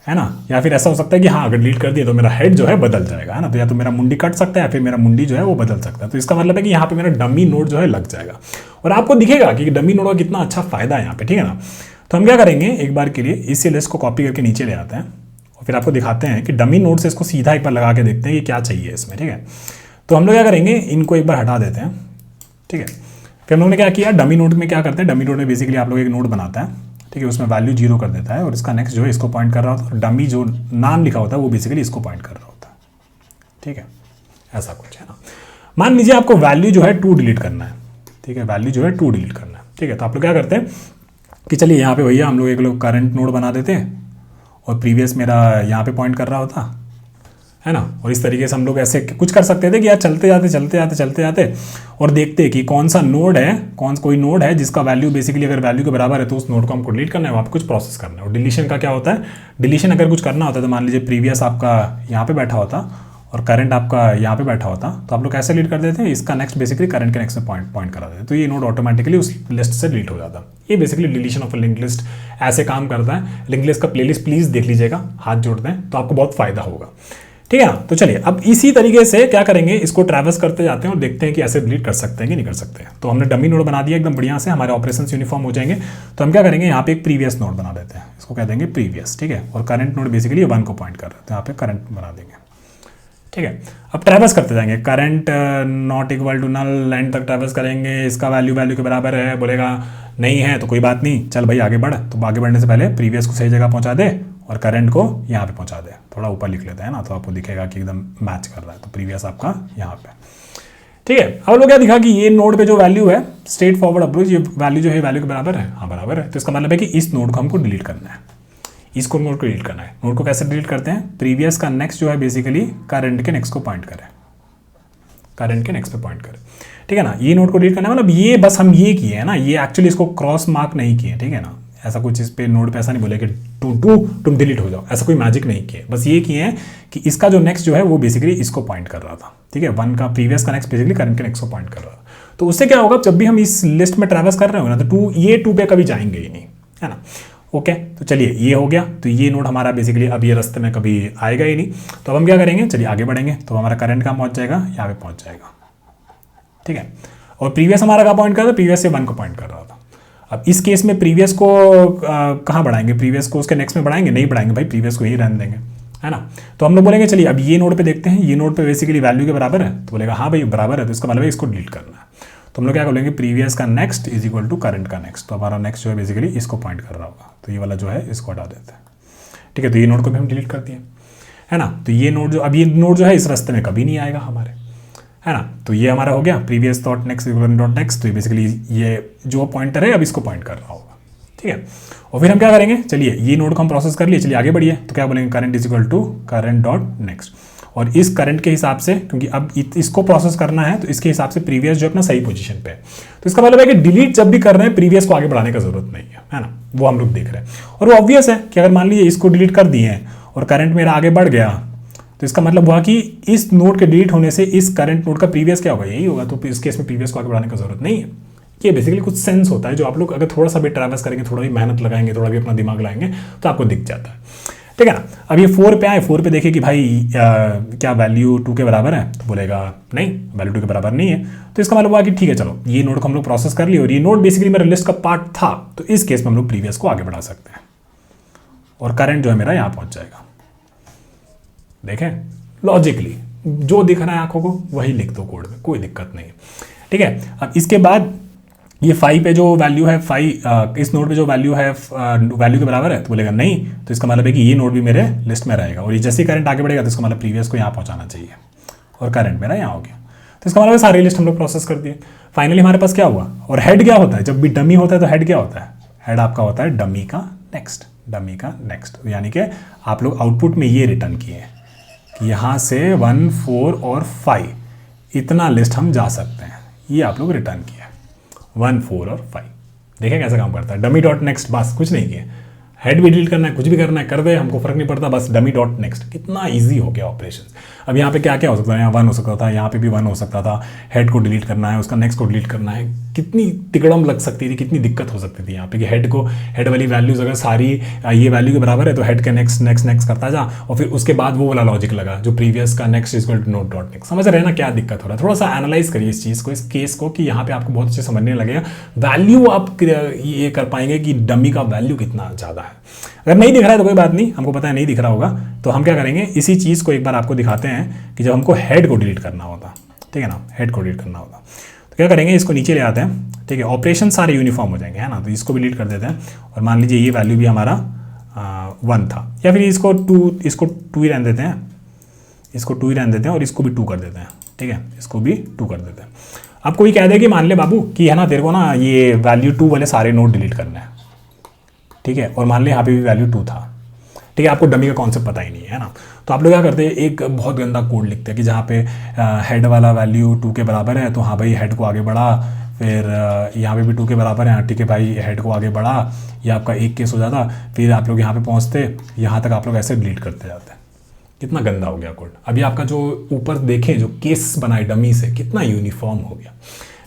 है ना, या फिर ऐसा हो सकता है कि हाँ अगर डिलीट कर दिया तो मेरा हेड जो है बदल जाएगा, है ना। तो या तो मेरा मुंडी कट सकता है या फिर मेरा मुंडी जो है वो बदल सकता है। तो इसका मतलब है कि यहाँ पे मेरा डमी नोड जो है लग जाएगा और आपको दिखेगा कि डमी नोड का कितना अच्छा फायदा है यहाँ पे, ठीक है ना। तो हम क्या करेंगे, एक बार के लिए इस लिस्ट को कॉपी करके नीचे ले आते हैं और फिर आपको दिखाते हैं कि डमी नोड से इसको सीधा एक बार लगा के देखते हैं कि क्या चाहिए इसमें, ठीक है। तो हम लोग क्या करेंगे, इनको एक बार हटा देते हैं, ठीक है। फिर हम लोग ने क्या किया, डमी नोड में क्या करते हैं, डमी नोड में बेसिकली आप लोग एक नोड बनाता है, ठीक है, उसमें वैल्यू 0 कर देता है और इसका नेक्स्ट जो है इसको पॉइंट कर रहा होता है और डमी जो नाम लिखा होता है वो बेसिकली इसको पॉइंट कर रहा होता है, ठीक है। ऐसा कुछ है ना। मान लीजिए आपको वैल्यू जो है 2 डिलीट करना है, ठीक है, वैल्यू जो है 2 डिलीट करना है, ठीक है। तो आप लोग क्या करते हैं कि चलिए यहाँ पे भैया हम लोग एक लोग करंट नोड बना देते हैं और प्रीवियस मेरा यहाँ पे पॉइंट कर रहा होता है ना। और इस तरीके से हम लोग ऐसे कुछ कर सकते थे कि यार चलते जाते और देखते कि कौन सा नोड है, कोई नोड है जिसका वैल्यू बेसिकली अगर वैल्यू के बराबर है तो उस नोड को हमको डिलीट करना है, वहाँ पे कुछ प्रोसेस करना है। और डिलीशन का क्या होता है, डिलीशन अगर कुछ करना होता है तो मान लीजिए प्रीवियस आपका यहाँ पे बैठा होता और करंट आपका यहाँ पे बैठा होता, तो आप लोग कैसे डिलीट कर देते हैं, इसका नेक्स्ट बेसिकली करंट के नेक्स्ट में पॉइंट करा देते, तो ये नोड ऑटोमेटिकली उस लिस्ट से डिलीट हो जाता। ये basically deletion of link list ऐसे काम करता है। लिंक लिस्ट का प्लेलिस्ट प्लीज देख लीजिएगा, हाथ जोड़ते हैं तो आपको बहुत फायदा होगा, ठीक है ना। तो चलिए अब इसी तरीके से क्या करेंगे, इसको ट्रैवर्स करते जाते हैं और देखते हैं कि ऐसे डिलीट कर सकते हैं कि नहीं कर सकते हैं। तो हमने डमी नोड बना दिया एकदम बढ़िया से, हमारे ऑपरेशंस यूनिफॉर्म हो जाएंगे। तो हम क्या करेंगे, यहाँ पे एक प्रीवियस नोड बना देते हैं, इसको कह देंगे प्रीवियस, ठीक है। और करंट नोड बेसिकली 1 को पॉइंट कर रहे हैं तो यहाँ पे करंट बना देंगे, ठीक है। अब ट्रैवर्स करते जाएंगे, current not equal to null, end तक ट्रैवर्स करेंगे, इसका वैल्यू के बराबर है, बोलेगा नहीं है तो कोई बात नहीं, चल भाई आगे बढ़। तो आगे बढ़ने से पहले प्रीवियस को सही जगह पहुंचा दे और करंट को यहाँ पे पहुँचा दे। थोड़ा ऊपर लिख लेते हैं ना, तो आपको दिखेगा कि एकदम मैच कर रहा है। तो प्रीवियस आपका यहाँ पे, ठीक है। अब लोग क्या दिखा कि ये नोड पे जो वैल्यू है स्ट्रेट फॉरवर्ड अप्रोच, ये वैल्यू जो है वैल्यू के बराबर है, हाँ बराबर है। तो इसका मतलब है कि इस नोड को हमको डिलीट करना है, इसको नोड को डिलीट करना है। नोड को कैसे डिलीट करते हैं, प्रीवियस का नेक्स्ट जो है बेसिकली करंट के नेक्स्ट को पॉइंट करें, करंट के नेक्स्ट पे पॉइंट करें, ठीक है ना। ये नोड को डिलीट करना है, मतलब ये बस हम ये किए हैं ना, ये एक्चुअली इसको क्रॉस मार्क नहीं किए, ठीक है ना। ऐसा कुछ इस पे नोड पे ऐसा नहीं बोले कि तुम डिलीट हो जाओ, ऐसा कोई मैजिक नहीं किए, बस ये किए हैं कि इसका जो नेक्स्ट जो है वो बेसिकली इसको पॉइंट कर रहा था, ठीक है। 1 का प्रीवियस का नेक्स्ट बेसिकली करंट के नेक्स्ट को पॉइंट कर रहा था। तो उससे क्या होगा, जब भी हम इस लिस्ट में ट्रैवर्स कर रहे हो ना, तो 2 पे कभी जाएंगे ही नहीं, है ना। ओके, तो चलिए ये हो गया। तो ये नोड हमारा बेसिकली अब ये रास्ते में कभी आएगा ही नहीं। तो अब हम क्या करेंगे, चलिए आगे बढ़ेंगे। तो हमारा करंट कहाँ पहुँच जाएगा, यहाँ पे पहुँच जाएगा, ठीक है। और प्रीवियस हमारा कहाँ पॉइंट कर रहा था, प्रीवियस से 1 को पॉइंट कर रहा था। अब इस केस में प्रीवियस को कहाँ बढ़ाएंगे, प्रीवियस को उसके नेक्स्ट में बढ़ाएंगे, नहीं बढ़ाएंगे भाई, प्रीवियस को यही रहने देंगे, है ना। तो हम लोग बोलेंगे चलिए अब ये नोड पे देखते हैं, ये नोड पे बेसिकली वैल्यू के बराबर है, तो बोलेगा हाँ भाई बराबर है, तो इसका मतलब है इसको डिलीट करना है। तो हम लोग क्या बोलेंगे, प्रीवियस का next is equal to current का नेक्स्ट। तो हमारा नेक्स्ट जो है बेसिकली इसको पॉइंट कर रहा होगा, तो ये वाला जो है इसको हटा देते हैं, ठीक है। तो ये नोड को भी हम डिलीट कर दिए, है ना। तो ये नोड जो, अब ये नोड जो है इस रास्ते में कभी नहीं आएगा हमारे, है ना। तो ये हमारा हो गया previous dot next dot next. तो ये बेसिकली ये जो पॉइंटर है अब इसको पॉइंट कर रहा होगा, ठीक है। और फिर हम क्या करेंगे, चलिए ये नोड को हम प्रोसेस कर लिए, चलिए आगे बढ़िए। तो क्या बोलेंगे, current is equal to current dot next. और इस करंट के हिसाब से, क्योंकि अब इसको प्रोसेस करना है, तो इसके हिसाब से प्रीवियस जो अपना सही पोजीशन पे है। तो इसका मतलब है कि डिलीट जब भी कर रहे हैं, प्रीवियस को आगे बढ़ाने का जरूरत नहीं है ना। वो हम लोग देख रहे हैं, और वो ऑब्वियस है कि अगर मान लीजिए इसको डिलीट कर दिए हैं और करंट मेरा आगे बढ़ गया, तो इसका मतलब हुआ कि इस नोड के डिलीट होने से इस करंट नोड का प्रीवियस क्या होगा, यही होगा। तो इस केस में प्रीवियस को आगे बढ़ाने का जरूरत नहीं है। ये बेसिकली कुछ सेंस होता है जो आप लोग अगर थोड़ा सा भी ट्रैवर्स करेंगे, थोड़ा भी मेहनत लगाएंगे, थोड़ा भी अपना दिमाग लगाएंगे, तो आपको दिख जाता है, ठीक है ना। अब ये 4 पे आए, 4 पे देखिए कि भाई क्या वैल्यू 2 के बराबर है, तो बोलेगा नहीं, वैल्यू 2 के बराबर नहीं है। तो इसका मतलब हुआ कि ठीक है चलो, ये नोड को हम लोग प्रोसेस कर लिए और ये नोड बेसिकली मेरा लिस्ट का पार्ट था, तो इस केस में हम लोग प्रीवियस को आगे बढ़ा सकते हैं और करंट जो है मेरा यहाँ पहुँच जाएगा। देखें लॉजिकली जो दिख रहा है आंखों को वही लिख दो कोड में, कोई दिक्कत नहीं है, ठीक है। अब इसके बाद ये 5 पे जो वैल्यू है 5 इस नोड पे जो वैल्यू है वैल्यू के बराबर है, तो बोलेगा नहीं। तो इसका मतलब है कि ये नोड भी मेरे लिस्ट में रहेगा, और ये जैसे करंट आगे बढ़ेगा तो इसका मतलब प्रीवियस को यहाँ पहुँचाना चाहिए, और करंट मेरा यहाँ हो गया। तो इसका मतलब सारी लिस्ट हम लोग प्रोसेस कर दिए। फाइनली हमारे पास क्या हुआ, और हेड क्या होता है, जब भी डमी होता है तो हेड क्या होता है, हेड आपका होता है डमी का नेक्स्ट, डमी का नेक्स्ट। यानी कि आप लोग आउटपुट में ये रिटर्न किए कि यहाँ से 1, 4 और 5 इतना लिस्ट हम जा सकते हैं, ये आप लोग रिटर्न किया 1, 4 और 5। देखें कैसा काम करता है, डमी डॉट नेक्स्ट, बस कुछ नहीं किया। हेड भी डिलीट करना है, कुछ भी करना है कर दे, हमको फर्क नहीं पड़ता, बस डमी डॉट नेक्स्ट। कितना इजी हो गया ऑपरेशन। अब यहाँ पे क्या क्या हो सकता है, यहाँ 1 हो सकता था, यहाँ पे भी 1 हो सकता था। हेड को डिलीट करना है, उसका नेक्स्ट को डिलीट करना है, कितनी तिकड़म लग सकती थी, कितनी दिक्कत हो सकती थी यहाँ पे कि हेड वाली वैल्यूज अगर सारी ये वैल्यू के बराबर है तो हेड के नेक्स्ट नेक्स्ट नेक्स्ट करता जा, और फिर उसके बाद वो वाला लॉजिक लगा जो प्रीवियस का next is equal to node dot next. समझ रहे हैं ना क्या दिक्कत हो रहा है। थोड़ा सा एनालाइज करिए इस चीज़ को, इस केस को, कि यहाँ पे आपको बहुत अच्छे समझने लगेगा। वैल्यू आप ये कर पाएंगे कि डमी का वैल्यू कितना ज़्यादा है। अगर नहीं दिख रहा है तो कोई बात नहीं, हमको पता है नहीं दिख रहा होगा, तो हम क्या करेंगे, इसी चीज़ को एक बार आपको दिखाते हैं कि जब हमको हेड को डिलीट करना होता, ठीक है ना, हेड को डिलीट करना होता, तो क्या करेंगे, इसको नीचे ले आते हैं, ठीक है। ऑपरेशन सारे यूनिफॉर्म हो जाएंगे, है ना। तो इसको भी डिलीट कर देते हैं, और मान लीजिए ये वैल्यू भी हमारा 1 था, या फिर इसको 2 ही रहने देते हैं, इसको 2 ही रहने देते हैं, और इसको भी 2 कर देते हैं, ठीक है, इसको भी 2 कर देते हैं। अब कोई कह दे कि मान ले बाबू कि है ना, तेरे को ना ये वैल्यू 2 वाले सारे नोड डिलीट करना है, ठीक है, और मान ले यहाँ पे भी वैल्यू 2 था, ठीक है। आपको डमी का कॉन्सेप्ट पता ही नहीं है ना, तो आप लोग क्या करते हैं, एक बहुत गंदा कोड लिखते हैं कि जहाँ पे हेड वाला वैल्यू 2 के बराबर है, तो हाँ भाई हेड को आगे बढ़ा, फिर यहाँ पे भी 2 के बराबर है, ठीक है भाई हेड को आगे बढ़ा, ये आपका एक केस हो जाता। फिर आप लोग यहाँ पे पहुँचते, यहाँ तक आप लोग ऐसे डिलीट करते जाते हैं। कितना गंदा हो गया कोड। अभी आपका जो ऊपर देखें जो केस बनाए डमी से, कितना यूनिफॉर्म हो गया।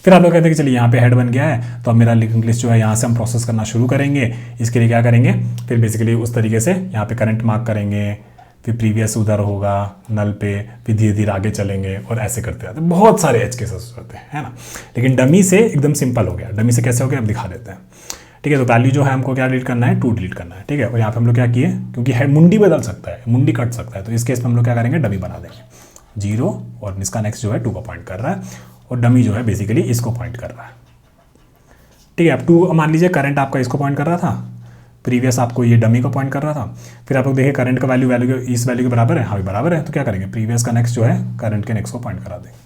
फिर आप लोग कहते हैं कि चलिए यहाँ पे हेड बन गया है, तो अब मेरा लिंक लिस्ट जो है यहाँ से हम प्रोसेस करना शुरू करेंगे। इसके लिए क्या करेंगे, फिर बेसिकली उस तरीके से यहाँ पे करंट मार्क करेंगे, फिर प्रीवियस उधर होगा नल पे, फिर धीरे धीरे आगे चलेंगे और ऐसे करते जाते हैं। बहुत सारे एज केसेस होते हैं, है ना। लेकिन डमी से एकदम सिंपल हो गया। डमी से कैसे हो गया अब दिखा देते हैं, ठीक है। तो वैल्यू जो है हमको क्या डिलीट करना है, 2 डिलीट करना है, ठीक है। और यहाँ पे हम लोग क्या किए, क्योंकि हेड मुंडी बदल सकता है, मुंडी कट सकता है, तो इस केस में हम लोग क्या करेंगे, डमी बना देंगे 0, और इसका नेक्स्ट जो है 2 का पॉइंट कर रहा है, और डमी जो है बेसिकली इसको पॉइंट कर रहा है, ठीक है। अब 2 मान लीजिए करंट आपका इसको पॉइंट कर रहा था, प्रीवियस आपको ये डमी को पॉइंट कर रहा था। फिर आप लोग देखिए करंट का वैल्यू इस वैल्यू के बराबर है, हाँ भी बराबर है, तो क्या करेंगे प्रीवियस का नेक्स्ट जो है करंट के नेक्स्ट को पॉइंट करा देंगे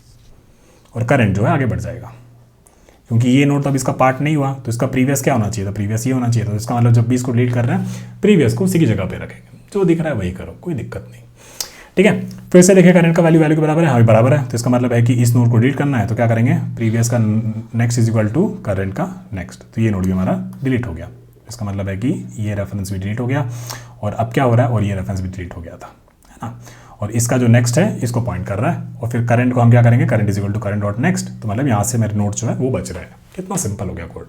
और करंट जो है आगे बढ़ जाएगा। क्योंकि ये नोड तो अब इसका पार्ट नहीं हुआ, तो इसका प्रीवियस क्या होना चाहिए था, प्रीवियस ये होना चाहिए। तो इसका मतलब जब भी इसको डिलीट कर रहे हैं प्रीवियस को उसी की जगह पे रखेंगे, जो दिख रहा है वही करो, कोई दिक्कत नहीं। ठीक है, फिर से देखिए करंट का वैल्यू के बराबर है, हाँ बराबर है, तो इसका मतलब है कि इस नोड को डिलीट करना है, तो क्या करेंगे प्रीवियस का next is equal to current का नेक्स्ट। तो ये नोड भी हमारा डिलीट हो गया, इसका मतलब है कि ये रेफरेंस भी डिलीट हो गया और अब क्या हो रहा है, और ये रेफरेंस भी डिलीट हो गया था, है ना। और इसका जो नेक्स्ट है इसको पॉइंट कर रहा है, और फिर करंट को हम क्या करेंगे current is equal to current dot next. तो मतलब यहाँ से मेरे नोट जो है वो बच रहे हैं। कितना सिंपल हो गया कोड।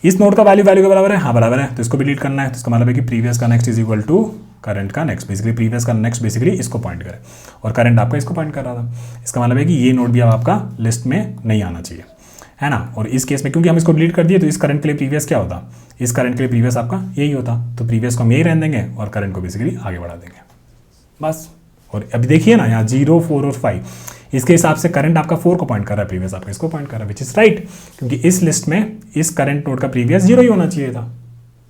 इस नोड का वैल्यू के बराबर है, हाँ बराबर है, तो इसको भी डिलीट करना है। तो इसका मतलब है कि प्रीवियस का next is equal to current का नेक्स्ट, बेसिकली प्रीवियस का नेक्स्ट बेसिकली इसको पॉइंट करे और करंट आपका इसको पॉइंट कर रहा था। इसका मतलब है कि ये नोड भी अब आपका लिस्ट में नहीं आना चाहिए, है ना। और इस केस में क्योंकि हम इसको डिलीट कर दिए, तो इस करंट के लिए प्रीवियस क्या होता, इस करंट के लिए प्रीवियस आपका यही होता, तो प्रीवियस को हम यही रहने देंगे और करंट को बेसिकली आगे बढ़ा देंगे बस। और अभी देखिए ना यहाँ 0, 4 और 5, इसके हिसाब से करंट आपका 4 को पॉइंट कर रहा है, प्रीवियस आपका इसको पॉइंट कर रहा है, विच इज राइट, क्योंकि इस लिस्ट में इस करंट नोड का प्रीवियस 0 ही होना चाहिए था,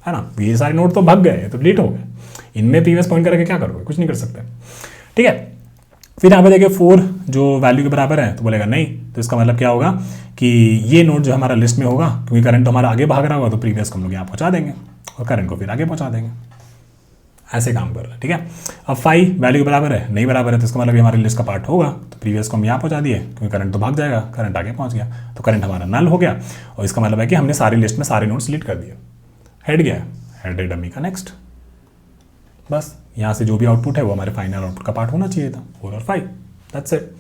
है ना। ये सारे नोड तो भाग गए, तो डिलीट हो गए, इनमें प्रीवियस पॉइंट करके क्या करोगे, कुछ नहीं कर सकते। ठीक है, फिर यहाँ पे देखिए 4 जो वैल्यू के बराबर है, तो बोलेगा नहीं, तो इसका मतलब क्या होगा कि ये नोड जो हमारा लिस्ट में होगा, क्योंकि करंट तो हमारा आगे भाग रहा होगा, तो प्रीवियस को हम लोग यहाँ पहुँचा देंगे और करंट को फिर आगे पहुँचा देंगे, ऐसे काम कर रहा है। ठीक है, अब 5 वैल्यू के बराबर है, नहीं बराबर है, तो इसका मतलब हमारी लिस्ट का पार्ट होगा, तो प्रीवियस को हम यहाँ पहुँचा दिए, क्योंकि करंट तो भाग जाएगा, करंट आगे पहुँच गया, तो करंट हमारा नल हो गया। और इसका मतलब है कि हमने सारी लिस्ट में सारे नोड्स डिलीट कर दिए, हेड गया, हेड डमी का नेक्स्ट, बस यहाँ से जो भी आउटपुट है वो हमारे फाइनल आउटपुट का पार्ट होना चाहिए था, 4 और 5, दैट्स इट।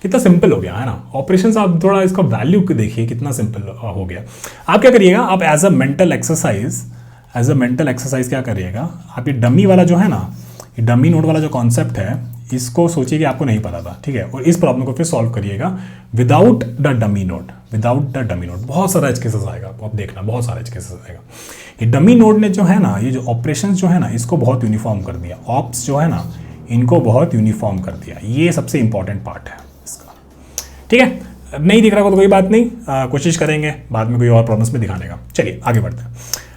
कितना सिंपल हो गया, है ना। ऑपरेशंस आप थोड़ा इसका वैल्यू को देखिए कितना सिंपल हो गया। आप क्या करिएगा, आप एज अ मेंटल एक्सरसाइज क्या करिएगा, आप ये डमी वाला जो है ना, ये डमी नोड वाला जो कॉन्सेप्ट है, इसको सोचिए कि आपको नहीं पता था, ठीक है, और इस प्रॉब्लम को फिर सॉल्व करिएगा विदाउट द डमी नोड। बहुत सारा एज केसेस आएगा, आप देखना बहुत सारा एज केसेस आएगा। ये डमी नोड ने जो है ना, ये जो ऑपरेशंस जो है ना, इसको बहुत यूनिफॉर्म कर दिया, ऑप्स जो है ना इनको बहुत यूनिफॉर्म कर दिया, ये सबसे इंपॉर्टेंट पार्ट है इसका। ठीक है, नहीं दिख रहा हो तो कोई बात नहीं, कोशिश करेंगे बाद में कोई और प्रॉब्लम्स में दिखाने का। चलिए आगे बढ़ते हैं।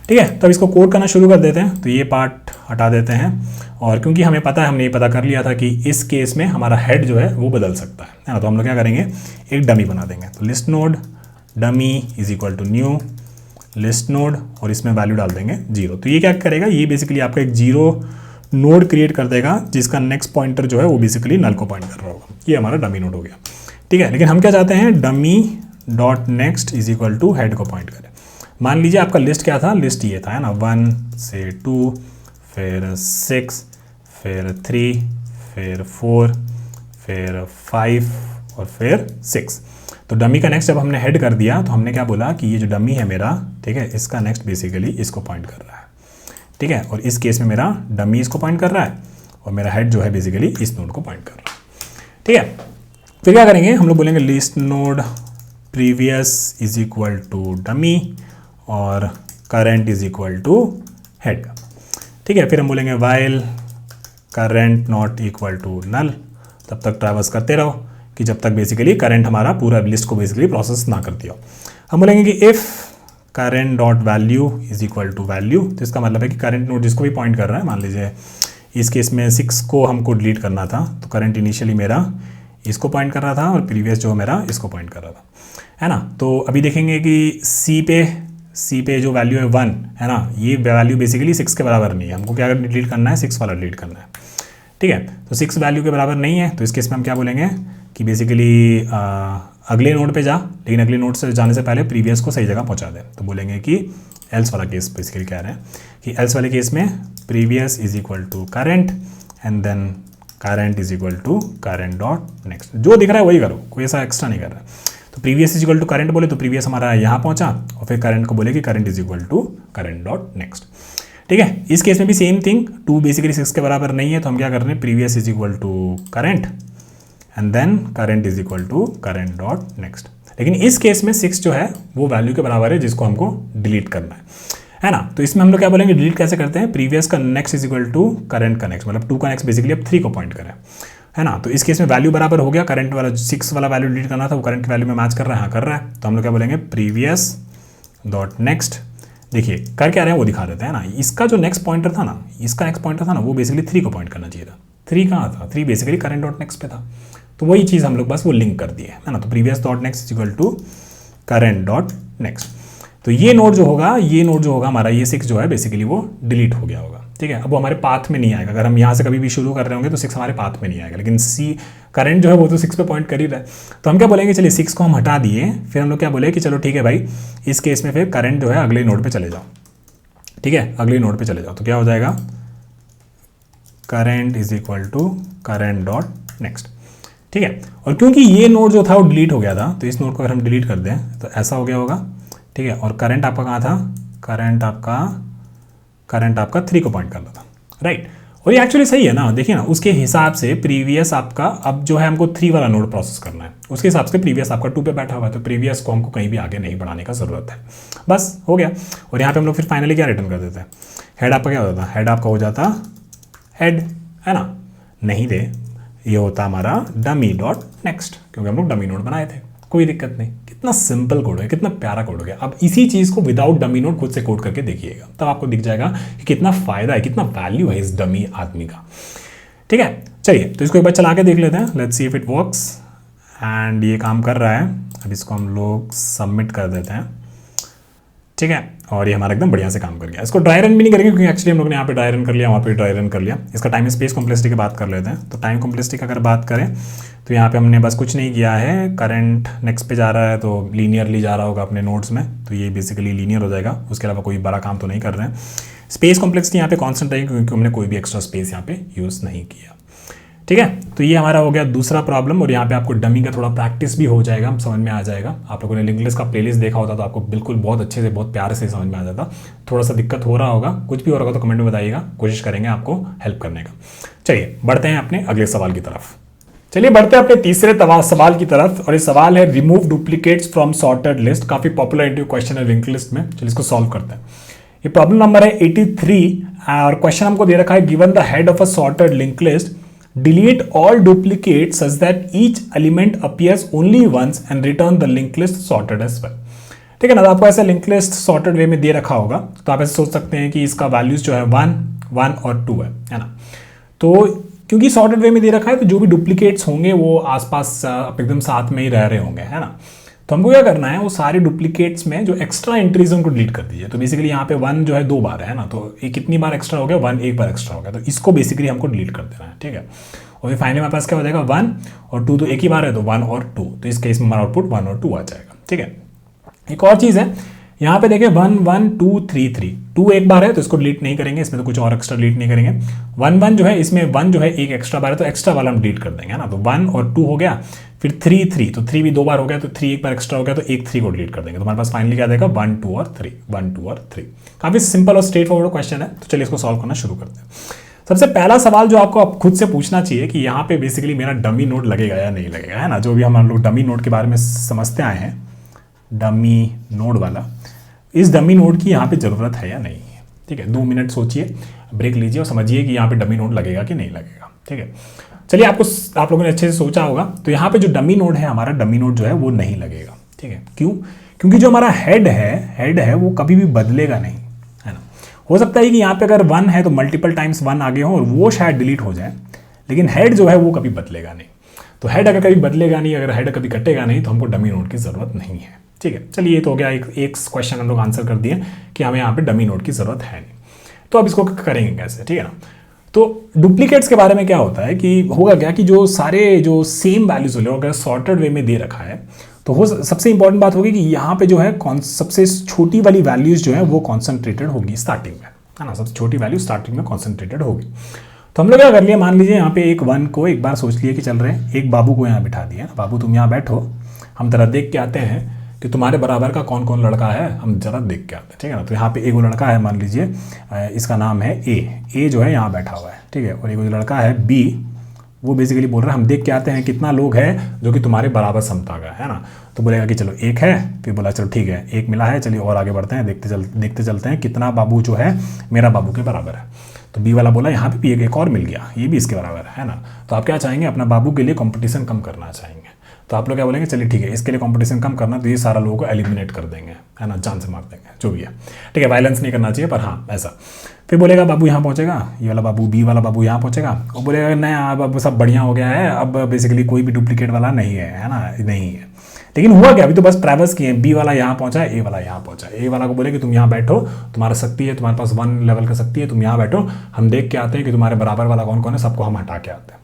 ठीक है, तो अब इसको कोड करना शुरू कर देते हैं। तो ये पार्ट हटा देते हैं, और क्योंकि हमें पता है, हमने ये पता कर लिया था कि इस केस में हमारा हेड जो है वो बदल सकता है ना, तो हम लोग क्या करेंगे, एक डमी बना देंगे। तो list node dummy is equal to new list node, और इसमें वैल्यू डाल देंगे 0। तो ये क्या करेगा, ये बेसिकली आपका एक 0 नोड क्रिएट कर देगा, जिसका नेक्स्ट पॉइंटर जो है वो बेसिकली नल को पॉइंट कर रहा होगा। ये हमारा डमी नोड हो गया। ठीक है, लेकिन हम क्या चाहते हैं, dummy dot next is equal to head को पॉइंट करें। मान लीजिए आपका लिस्ट क्या था, लिस्ट ये था, है ना, 1 से 2 फिर 6 फिर 3 फिर 4 फिर 5 और फिर 6। तो डमी का नेक्स्ट जब हमने हेड कर दिया, तो हमने क्या बोला कि ये जो डमी है मेरा, ठीक है, इसका नेक्स्ट बेसिकली इसको पॉइंट कर रहा है। ठीक है, और इस केस में मेरा डमी इसको पॉइंट कर रहा है और मेरा हेड जो है बेसिकली इस नोड को पॉइंट कर रहा है। ठीक है, फिर क्या करेंगे, हम लोग बोलेंगे list node previous is equal to dummy और current is equal to head. ठीक है, फिर हम बोलेंगे while current not equal to null, तब तक ट्रैवर्स करते रहो कि जब तक बेसिकली करंट हमारा पूरा लिस्ट को बेसिकली प्रोसेस ना कर दिया। हम बोलेंगे कि if current dot value is equal to value, तो इसका मतलब है कि करंट नोड जिसको भी पॉइंट कर रहा है, मान लीजिए इस केस में 6 को हमको डिलीट करना था, तो करंट इनिशियली मेरा इसको पॉइंट कर रहा था और प्रीवियस जो मेरा इसको पॉइंट कर रहा था, है ना। तो अभी देखेंगे कि सी पे जो वैल्यू है 1, है ना, ये वैल्यू बेसिकली 6 के बराबर नहीं है, हमको क्या डिलीट करना है, 6 वाला डिलीट करना है। ठीक है, तो 6 वैल्यू के बराबर नहीं है, तो इस केस में हम क्या बोलेंगे कि बेसिकली अगले नोड पे जा, लेकिन अगले नोड से जाने से पहले प्रीवियस को सही जगह पहुंचा दे। तो बोलेंगे कि एल्स वाला केस बेसिकली कह रहे हैं कि एल्स वाले केस में previous is equal to current and then current is equal to current dot next. जो दिख रहा है वही करो, कोई ऐसा एक्स्ट्रा नहीं कर रहा है। तो previous is equal to current बोले तो प्रीवियस हमारा यहाँ पहुंचा, और फिर करंट को बोले कि current is equal to current dot next. ठीक है, इस केस में भी सेम थिंग, 2 बेसिकली 6 के बराबर नहीं है, तो हम क्या कर रहे हैं, previous is equal to current and then current is equal to current dot next. लेकिन इस केस में 6 जो है वो वैल्यू के बराबर है जिसको हमको डिलीट करना है ना। तो इसमें हम लोग क्या बोलेंगे, डिलीट कैसे करते हैं, प्रीवियस का next is equal to current का नेक्स्ट, मतलब 2 का नेक्स्ट बेसिकली अब 3 को पॉइंट करें, है ना। तो इस केस में वैल्यू बराबर हो गया, करंट वाला 6 वाला वैल्यू डिलीट करना था, वो करंट की वैल्यू में मैच कर रहा है, हाँ कर रहा है, तो हम लोग क्या बोलेंगे, प्रीवियस डॉट नेक्स्ट देखिए कर क्या रहे हैं वो दिखा देते हैं ना। इसका जो नेक्स्ट पॉइंटर था ना, इसका नेक्स्ट पॉइंटर था ना, वो बेसिकली 3 को पॉइंट करना चाहिए था। 3 कहाँ था? 3 बेसिकली करंट डॉट नेक्स्ट पे था। तो वही चीज़ हम लोग बस वो लिंक कर दिए है ना। तो previous dot next equal to current dot next. तो ये नोड जो होगा, ये नोड जो होगा हमारा, ये 6 जो है बेसिकली वो डिलीट हो गया होगा। ठीक है, अब वो हमारे पाथ में नहीं आएगा। अगर हम यहाँ से कभी भी शुरू कर रहे होंगे तो 6 हमारे पाथ में नहीं आएगा, लेकिन सी करंट जो है वो तो 6 पे पॉइंट कर ही रहा है। तो हम क्या बोलेंगे, चलिए 6 को हम हटा दिए, फिर हम लोग क्या बोले कि चलो ठीक है भाई, इस केस में फिर करंट जो है अगले नोड पे चले जाओ। ठीक है, अगले नोड पे चले जाओ। तो क्या हो जाएगा, current is equal to current dot next. ठीक है, और क्योंकि ये नोड जो था वो डिलीट हो गया था, तो इस नोड को अगर हम डिलीट कर दें तो ऐसा हो गया होगा। ठीक है, और करंट आपका कहाँ था, करंट आपका 3 को पॉइंट कर रहा था, राइट। और ये एक्चुअली सही है ना, देखिए ना, उसके हिसाब से प्रीवियस आपका, अब जो है हमको 3 वाला नोड प्रोसेस करना है, उसके हिसाब से प्रीवियस आपका 2 पे बैठा हुआ है, तो प्रीवियस को हमको कहीं भी आगे नहीं बढ़ाने का जरूरत है, बस हो गया। और यहाँ पे हम लोग फिर फाइनली क्या रिटर्न कर देते हैं, हेड आपका क्या हो जाता, हेड आपका हो जाता हेड, है ना, नहीं दे, ये होता हमारा डमी डॉट नेक्स्ट, क्योंकि हम लोग डमी नोड बनाए थे, कोई दिक्कत नहीं। कितना सिंपल कोड है, कितना प्यारा कोड हो गया। अब इसी चीज़ को विदाउट डमी नोड खुद से कोड करके देखिएगा, तब आपको दिख जाएगा कि कितना फायदा है, कितना वैल्यू है इस डमी आदमी का। ठीक है, चलिए तो इसको एक बार चला के देख लेते हैं, let's see if it works. And ये काम कर रहा है, अब इसको हम लोग सबमिट कर देते हैं। ठीक है, और ये हमारा एकदम बढ़िया से काम कर गया। इसको ड्राई रन भी नहीं करेंगे, क्योंकि एक्चुअली हम लोग ने यहाँ पे ड्राई रन कर लिया, वहाँ पे ड्राई रन कर लिया। इसका टाइम स्पेस कॉम्प्लेक्सिटी की बात कर लेते हैं। तो टाइम कॉम्प्लेक्सिटी की अगर बात करें तो यहाँ पे हमने बस कुछ नहीं किया है, करंट नेक्स्ट पे जा रहा है तो लीनियरली जा रहा होगा अपने नोड्स में, तो ये बेसिकली लीनियर हो जाएगा, उसके अलावा कोई बड़ा काम तो नहीं कर रहे हैं। स्पेस कॉम्प्लेक्सिटी यहाँ पे कॉन्स्टेंट रहेगी, क्योंकि हमने कोई भी एक्स्ट्रा स्पेस यहाँ पे यूज़ नहीं किया। ठीक है, तो ये हमारा हो गया दूसरा प्रॉब्लम, और यहाँ पे आपको डमी का थोड़ा प्रैक्टिस भी हो जाएगा, समझ में आ जाएगा। आप लोगों ने लिंक लिस्ट का प्लेलिस्ट देखा होता तो आपको बिल्कुल बहुत अच्छे से, बहुत प्यार से समझ में आ जाता। थोड़ा सा दिक्कत हो रहा होगा, कुछ भी हो रहा होगा तो कमेंट में बताइएगा, कोशिश करेंगे आपको हेल्प करने का। चलिए बढ़ते हैं अपने अगले सवाल की तरफ। चलिए बढ़ते हैं अपने तीसरे सवाल की तरफ, और ये सवाल है remove duplicates from sorted list. काफी पॉपुलर इंटरव्यू क्वेश्चन है लिंक लिस्ट में। चलिए इसको सॉल्व करते हैं। ये प्रॉब्लम नंबर है 83, और क्वेश्चन हमको दे रखा है, given the head of a sorted link list, delete all duplicates such that each element appears only once and return the linked list sorted as well। ठीक है ना, तो आपको ऐसा लिंक लिस्ट सॉर्टेड वे में दे रखा होगा, तो आप ऐसे सोच सकते हैं कि इसका वैल्यूज जो है 1, 1 और 2 है ना। तो क्योंकि सॉर्टेड वे में दे रखा है, तो जो भी डुप्लीकेट्स होंगे वो आसपास एकदम साथ में ही रह रहे होंगे, है ना। तो हमको क्या करना है, वो सारे डुप्लीकेट्स में जो एक्स्ट्रा एंट्रीज उनको डिलीट कर दीजिए। तो बेसिकली यहाँ पे 1 जो है 2 बार है ना, तो ये कितनी बार एक्स्ट्रा हो गया, 1 एक बार एक्स्ट्रा हो गया, तो इसको बेसिकली हमको डिलीट कर देना है। ठीक है, और फिर फाइनली हमारे पास क्या हो जाएगा, 1 और 2, तो एक ही बार है तो 1 और 2, तो इस केस में हमारा आउटपुट 1 और 2 आ जाएगा। ठीक है, एक और चीज़ है, यहाँ पे देखिए 1, 1, 2, 3, 3, 2 एक बार है तो इसको डिलीट नहीं करेंगे, इसमें तो कुछ और एक्स्ट्रा डिलीट नहीं करेंगे। 1, 1 जो है, इसमें 1 जो है एक एक्स्ट्रा बार है, तो एक्स्ट्रा वाला हम डिलीट कर देंगे, है ना। तो 1 और 2 हो गया, फिर 3, 3, तो 3 भी 2 बार हो गया, तो 3 एक बार एक्स्ट्रा हो गया, तो एक 3 को डिलीट कर देंगे। तो हमारे पास फाइनली क्या देगा, 1, 2 और 3, 1, 2 और 3। काफी सिंपल और स्ट्रेट फॉरवर्ड क्वेश्चन है। तो चलिए इसको सॉल्व करना शुरू करते हैं। सबसे पहला सवाल जो आपको अब खुद से पूछना चाहिए कि यहाँ पे बेसिकली मेरा डमी नोड लगेगा या नहीं लगेगा, है ना। जो भी हम लोग डमी नोड के बारे में समझते आए हैं, डमी नोड वाला, इस डमी नोड की यहाँ पे ज़रूरत है या नहीं है। ठीक है, 2 मिनट सोचिए, ब्रेक लीजिए और समझिए कि यहाँ पे डमी नोड लगेगा कि नहीं लगेगा। ठीक है, चलिए आप लोगों ने अच्छे से सोचा होगा। तो यहाँ पे जो डमी नोड है हमारा, डमी नोड जो है वो नहीं लगेगा। ठीक है, क्यों? क्योंकि जो हमारा हेड है वो कभी भी बदलेगा नहीं, है ना। हो सकता है कि यहाँ पे अगर 1 है तो मल्टीपल टाइम्स 1 आगे हो और वो शायद डिलीट हो जाए, लेकिन हेड जो है वो कभी बदलेगा नहीं। तो हेड अगर कभी बदलेगा नहीं, अगर हेड कभी कटेगा नहीं, तो हमको डमी नोड की ज़रूरत नहीं है। ठीक है, चलिए ये तो हो गया, एक क्वेश्चन हम लोग आंसर कर दिए कि हमें यहाँ पे डमी नोड की ज़रूरत है नहीं। तो अब इसको करेंगे कैसे, ठीक है ना। तो डुप्लीकेट्स के बारे में क्या होता है कि होगा क्या कि जो सारे जो सेम वैल्यूज हो अगर सॉर्टेड वे में दे रखा है, तो वो सबसे इंपॉर्टेंट बात होगी कि यहाँ पे जो है सबसे छोटी वाली वैल्यूज जो है वो कॉन्सेंट्रेटेड होगी स्टार्टिंग में, है ना। सबसे छोटी वैल्यू स्टार्टिंग में कॉन्सेंट्रेटेड होगी। तो हम लोग क्या कर लिया, मान लीजिए यहाँ पे एक 1 को एक बार सोच लिए कि चल रहे हैं, एक बाबू को यहाँ बिठा दिया, बाबू तुम यहाँ बैठो, हम जरा देख के आते हैं कि तुम्हारे बराबर का कौन कौन लड़का है, हम जरा देख के आते हैं। ठीक है ना। तो यहाँ पे एक लड़का है, मान लीजिए इसका नाम है ए जो है यहाँ बैठा हुआ है। ठीक है, और एक लड़का है बी, वो बेसिकली बोल रहा है हम देख के आते हैं कितना लोग हैं जो कि तुम्हारे बराबर समता का है ना। तो बोलेगा कि चलो एक है, फिर बोला चलो ठीक है एक मिला है, चलिए और आगे बढ़ते हैं, देखते चलते हैं कितना बाबू जो है मेरा बाबू के बराबर है। तो बी वाला बोला यहाँ पे भी एक और मिल गया, ये भी इसके बराबर है ना। तो आप क्या चाहेंगे, अपना बाबू के लिए कंपटीशन कम करना चाहेंगे। तो आप लोग क्या बोलेंगे, चलिए ठीक है इसके लिए कंपटीशन कम करना, तो ये सारा लोगों को एलिमिनेट कर देंगे, है ना, जान से मार देंगे, जो भी है, ठीक है, वायलेंस नहीं करना चाहिए, पर हाँ ऐसा। फिर बोलेगा बाबू यहाँ पहुँचेगा, ये वाला बाबू, बी वाला बाबू यहाँ पहुँचेगा, और बोलेगा नहीं अब सब बढ़िया हो गया है, अब बेसिकली कोई भी डुप्लीकेट वाला नहीं है ना, नहीं है। लेकिन हुआ क्या, अभी तो बस ट्रैवर्स किए, बी वाला यहाँ पहुंचा, ए वाला यहाँ पहुंचा। ए वाला को बोले कि तुम यहाँ बैठो, तुम्हारा शक्ति है, तुम्हारे पास 1 लेवल का शक्ति है, तुम यहाँ बैठो, हम देख के आते हैं कि तुम्हारे बराबर वाला कौन कौन है, सबको हम हटा के आते हैं,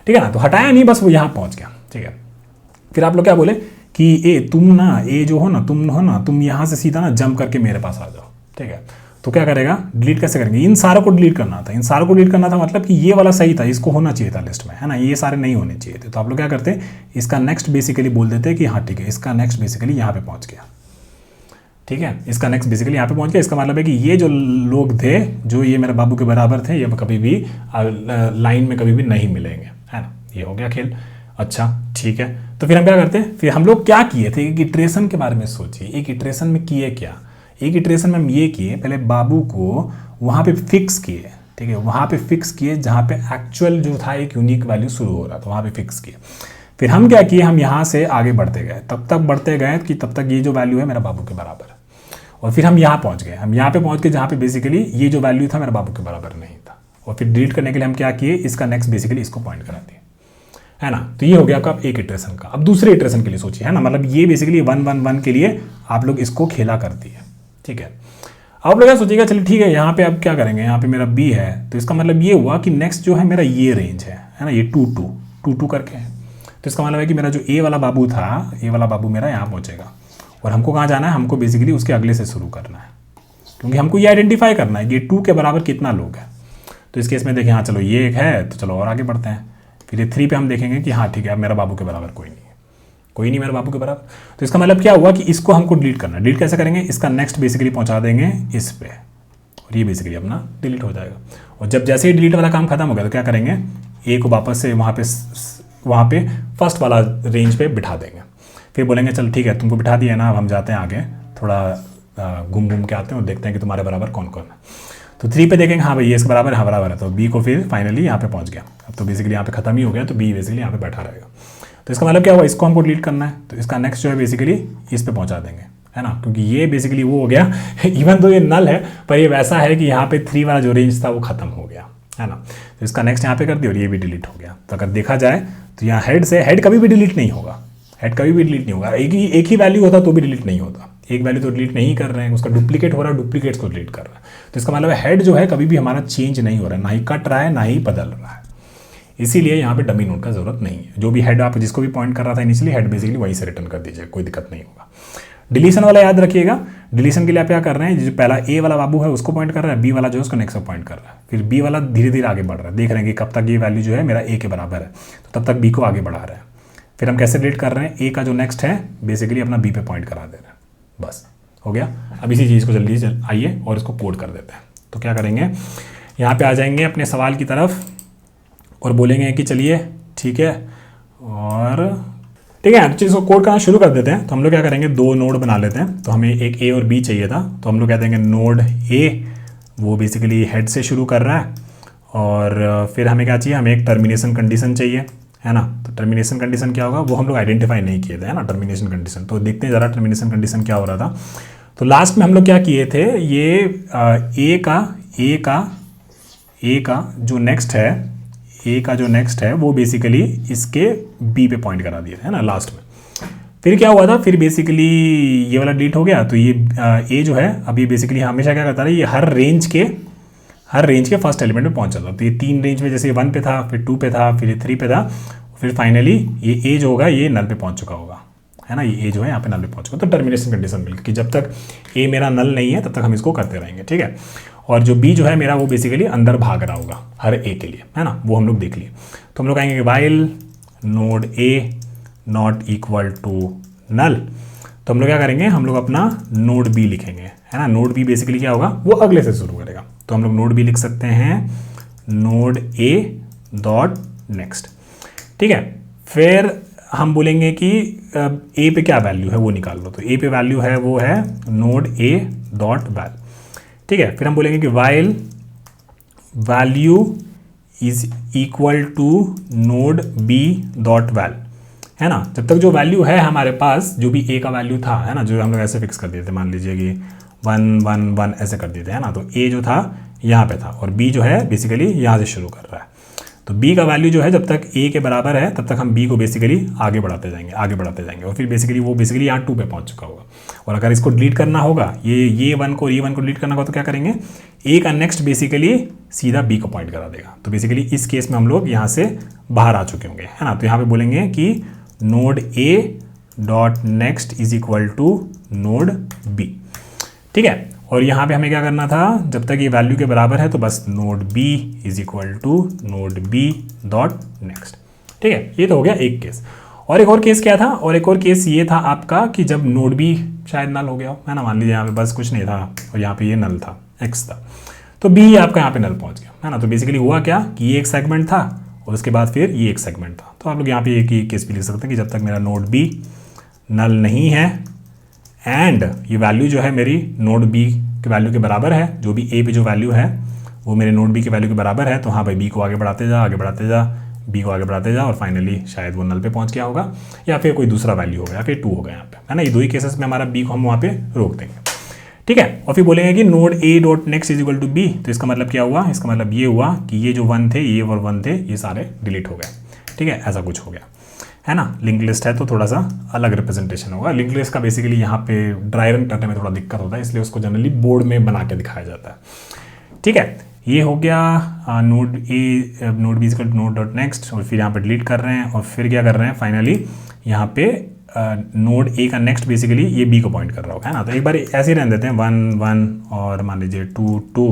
ठीक है ना। तो हटाया नहीं, बस वो यहाँ पहुंच गया, ठीक है। फिर आप लोग क्या बोले कि ए तुम ना, ए जो हो ना, तुम यहाँ से सीधा ना जंप करके मेरे पास आ जाओ, ठीक है। तो क्या करेगा, डिलीट कैसे करेंगे, इन सारों को डिलीट करना था, इन सारों को डिलीट करना था, मतलब कि ये वाला सही था, इसको होना चाहिए था लिस्ट में, है ना, ये सारे नहीं होने चाहिए थे। तो आप लोग क्या करते हैं, इसका नेक्स्ट बेसिकली बोल देते हैं कि हाँ ठीक है, इसका नेक्स्ट बेसिकली यहाँ पे पहुँच गया, ठीक है, इसका नेक्स्ट बेसिकली यहाँ पे पहुँच गया। इसका मतलब है कि ये जो लोग थे, जो ये मेरे बाबू के बराबर थे, ये कभी भी लाइन में कभी भी नहीं मिलेंगे, है ना, ये हो गया खेल। अच्छा ठीक है, तो फिर हम क्या करते हैं, फिर हम लोग क्या किए थे, एक इटरेशन के बारे में सोचिए, एक इटरेशन में किए क्या, एक इटरेशन में हम ये किए, पहले बाबू को वहाँ पे फिक्स किए, ठीक है, वहाँ पे फिक्स किए जहाँ पे एक्चुअल जो था एक यूनिक वैल्यू शुरू हो रहा था, वहाँ पे फिक्स किए। फिर हम क्या किए, हम यहाँ से आगे बढ़ते गए, तब तक बढ़ते गए कि तब तक ये जो वैल्यू है मेरा बाबू के बराबर है, और फिर हम यहाँ पहुँच गए, हम यहाँ पे पहुँच गए जहाँ पे बेसिकली ये जो वैल्यू था मेरा बाबू के बराबर नहीं था, और फिर डिलीट करने के लिए हम क्या किए, इसका नेक्स्ट बेसिकली इसको पॉइंट करा दिए, है ना। तो ये हो गया आपका एक इटरेशन का। अब दूसरे इटरेशन के लिए सोचिए, है ना, मतलब ये बेसिकली 1 1 1 के लिए आप लोग इसको खेला कर दिए, ठीक है। आप लोग क्या सोचिएगा, चलिए ठीक है, यहाँ पे अब क्या करेंगे, यहाँ पे मेरा बी है, तो इसका मतलब ये हुआ कि नेक्स्ट जो है मेरा ये रेंज है ना, ये 2 2 2 2 करके है। तो इसका मतलब है कि मेरा जो ए वाला बाबू था, ए वाला बाबू मेरा यहाँ पहुँचेगा, और हमको कहाँ जाना है, हमको बेसिकली उसके अगले से शुरू करना है, क्योंकि हमको ये आइडेंटिफाई करना है कि 2 के बराबर कितना लोग हैं। तो इस केस में देखिए, हाँ चलो ये एक है, तो चलो और आगे बढ़ते हैं। फिर ये 3 पे हम देखेंगे कि हाँ ठीक है, अब मेरा बाबू के बराबर कोई नहीं है, कोई नहीं मेरे बाबू के बराबर। तो इसका मतलब क्या हुआ कि इसको हमको डिलीट करना है। डिलीट कैसे करेंगे, इसका नेक्स्ट बेसिकली पहुंचा देंगे इस पे, और ये बेसिकली अपना डिलीट हो जाएगा। और जब जैसे ही डिलीट वाला काम खत्म हो गया, तो क्या करेंगे, ए को वापस से वहाँ पे फर्स्ट वाला रेंज पे बिठा देंगे। फिर बोलेंगे चल ठीक है, तुमको बिठा दिया ना, अब हम जाते हैं आगे, थोड़ा घूम घूम के आते हैं और देखते हैं कि तुम्हारे बराबर कौन कौन है। तो 3 पे देखेंगे, हाँ भाई ये इसके बराबर, हाँ बराबर है, तो बी को फिर फाइनली यहाँ पे पहुँच गया। अब तो बेसिकली यहाँ पे खत्म ही हो गया, तो बी बेसिकली यहाँ पे बैठा रहेगा। तो इसका मतलब क्या हुआ, इसको हमको डिलीट करना है, तो इसका नेक्स्ट जो है बेसिकली इस पे पहुंचा देंगे, है ना, क्योंकि ये बेसिकली वो हो गया इवन तो ये नल है, पर ये वैसा है कि यहाँ पे 3 वाला जो रेंज था वो खत्म हो गया, है ना। तो इसका नेक्स्ट यहाँ पे कर दिया और ये भी डिलीट हो गया। तो अगर देखा जाए तो यहाँ हेड से, हेड कभी भी डिलीट नहीं होगा, हेड कभी भी डिलीट नहीं होगा, एक ही वैल्यू होता तो भी डिलीट नहीं होता, एक वैल्यू तो डिलीट नहीं कर रहे हैं, उसका डुप्लीकेट हो रहा है, डुप्लीकेट्स को डिलीट कर रहा है। तो इसका मतलब हेड जो है कभी भी हमारा चेंज नहीं हो रहा है, ना ही कट रहा है ना ही बदल रहा है, इसीलिए यहाँ पे डमी नोड का जरूरत नहीं है। जो भी हेड आप जिसको भी पॉइंट कर रहा था इनिशियली, हेड बेसिकली वहीं से रिटर्न कर दीजिए, कोई दिक्कत नहीं होगा। डिलीशन वाला याद रखिएगा, डिलीशन के लिए आप क्या कर रहे हैं, जो पहला ए वाला बाबू है उसको पॉइंट कर रहा है, बी वाला जो है उसको नेक्स्ट पे पॉइंट कर रहा है, फिर बी वाला धीरे धीरे आगे बढ़ रहा है, देख रहे हैं कि कब तक ये वैल्यू जो है मेरा ए के बराबर है, तो तब तक बी को आगे बढ़ा रहा है। फिर हम कैसे डिलीट कर रहे हैं, ए का जो नेक्स्ट है बेसिकली अपना बी पे पॉइंट करा दे रहे हैं, बस हो गया। अब इसी चीज़ को जल्दी आइए और इसको कोड कर देते हैं। तो क्या करेंगे, यहाँ पे आ जाएंगे अपने सवाल की तरफ और बोलेंगे कि चलिए ठीक है, और ठीक है चीज़ को कोड करना शुरू कर देते हैं। तो हम लोग क्या करेंगे, 2 नोड बना लेते हैं। तो हमें एक ए और बी चाहिए था, तो हम लोग क्या देंगे, नोड ए वो बेसिकली हेड से शुरू कर रहा है, और फिर हमें क्या चाहिए, हमें एक टर्मिनेशन कंडीशन चाहिए, है ना। तो टर्मिनेशन कंडीशन क्या होगा, वो हम लोग आइडेंटिफाई नहीं किए थे, है ना, टर्मिनेशन कंडीशन। तो देखते हैं ज़रा टर्मिनेशन कंडीशन क्या हो रहा था। तो लास्ट में हम लोग क्या किए थे, ये ए का जो नेक्स्ट है, ए का जो नेक्स्ट है वो बेसिकली इसके बी पे पॉइंट करा दिया है ना लास्ट में। फिर क्या हुआ था, फिर बेसिकली ये वाला डिलीट हो गया, तो ये ए जो है अब ये बेसिकली हमेशा क्या करता है, ये हर रेंज के फर्स्ट एलिमेंट में पहुंच जाता। तो ये 3 रेंज में, जैसे 1 पे था, फिर 2 पे था, फिर 3 पे था, फिर फाइनली ये ए जो होगा ये नल पे पहुंच चुका होगा, है ना, ये ए जो है यहाँ पे नल पे पहुंच चुका। तो टर्मिनेशन कंडीशन मिल गई कि जब तक ए मेरा नल नहीं है तब तक हम इसको करते रहेंगे, ठीक है। और जो बी जो है मेरा वो बेसिकली अंदर भाग रहा होगा हर ए के लिए, है ना, वो हम लोग देख लिए। तो हम लोग कहेंगे while node A not equal to null, तो हम लोग क्या करेंगे, हम लोग अपना नोड बी लिखेंगे, है ना। नोड बी बेसिकली क्या होगा, वो अगले से शुरू करेगा। तो हम लोग नोड बी लिख सकते हैं नोड ए डॉट नेक्स्ट, ठीक है। फिर हम बोलेंगे कि ए पे क्या वैल्यू है वो निकाल लो। तो ए पे वैल्यू है वो है नोड ए डॉट वैल, ठीक है। फिर हम बोलेंगे कि while value is equal to node B dot val, है ना। जब तक जो वैल्यू है हमारे पास, जो भी ए का वैल्यू था, है ना, जो हम लोग ऐसे फिक्स कर दिए थे, मान लीजिए कि 1 1 1 ऐसे कर दिए थे, है ना। तो ए जो था यहाँ पे था और बी जो है बेसिकली यहाँ से शुरू कर रहा है। तो b का वैल्यू जो है जब तक a के बराबर है तब तक हम b को बेसिकली आगे बढ़ाते जाएंगे और फिर बेसिकली वो बेसिकली यहाँ 2 पे पहुँच चुका होगा। और अगर इसको डिलीट करना होगा, ये 1 को डिलीट करना होगा, तो क्या करेंगे, a का नेक्स्ट बेसिकली सीधा b को पॉइंट करा देगा। तो बेसिकली इस केस में हम लोग यहाँ से बाहर आ चुके होंगे, है ना। तो यहाँ पे बोलेंगे कि node a dot next is equal to node b, ठीक है। और यहाँ पे हमें क्या करना था, जब तक ये वैल्यू के बराबर है तो बस node b is equal to node b dot next, ठीक है। ये तो हो गया एक केस। और एक और केस क्या था, और एक और केस ये था आपका कि जब नोड b शायद नल हो गया हो, है ना। मान लीजिए यहाँ पे बस कुछ नहीं था और यहाँ पे ये नल था, x था, तो b आपका यहाँ पे नल पहुँच गया, है ना। तो बेसिकली हुआ क्या कि ये एक सेगमेंट था और उसके बाद फिर ये एक सेगमेंट था। तो आप लोग यहाँ पे एक ही केस भी लिख सकते हैं कि जब तक मेरा नोड b नल नहीं है एंड ये वैल्यू जो है मेरी नोड b के वैल्यू के बराबर है, जो भी a पे जो वैल्यू है वो मेरे नोड b के वैल्यू के बराबर है, तो हाँ भाई b को आगे बढ़ाते जा b को आगे बढ़ाते जा और फाइनली शायद वो नल पे पहुंच गया होगा या फिर कोई दूसरा वैल्यू होगा या फिर 2 होगा यहाँ पे, है ना। ये दो ही केसेस में हमारा b को हम वहाँ पे रोक देंगे, ठीक है। और फिर बोलेंगे कि node a dot next is equal to b। तो इसका मतलब क्या हुआ, इसका मतलब ये हुआ कि ये जो 1 थे, ये और 1 थे, ये सारे डिलीट हो गए, ठीक है। ऐसा कुछ हो गया, है ना। लिंक लिस्ट है तो थोड़ा सा अलग रिप्रेजेंटेशन होगा। लिंक लिस्ट का बेसिकली यहाँ पे ड्राई रन करने में थोड़ा दिक्कत होता है, इसलिए उसको जनरली बोर्ड में बना के दिखाया जाता है, ठीक है। ये हो गया node B equal to node dot next, और फिर यहाँ पे डिलीट कर रहे हैं और फिर क्या कर रहे हैं, फाइनली यहाँ पे नोड ए का नेक्स्ट बेसिकली ये बी को पॉइंट कर रहा होगा, है ना। तो एक बार ऐसे ही रहने देते हैं 1 1 और मान लीजिए 2 2,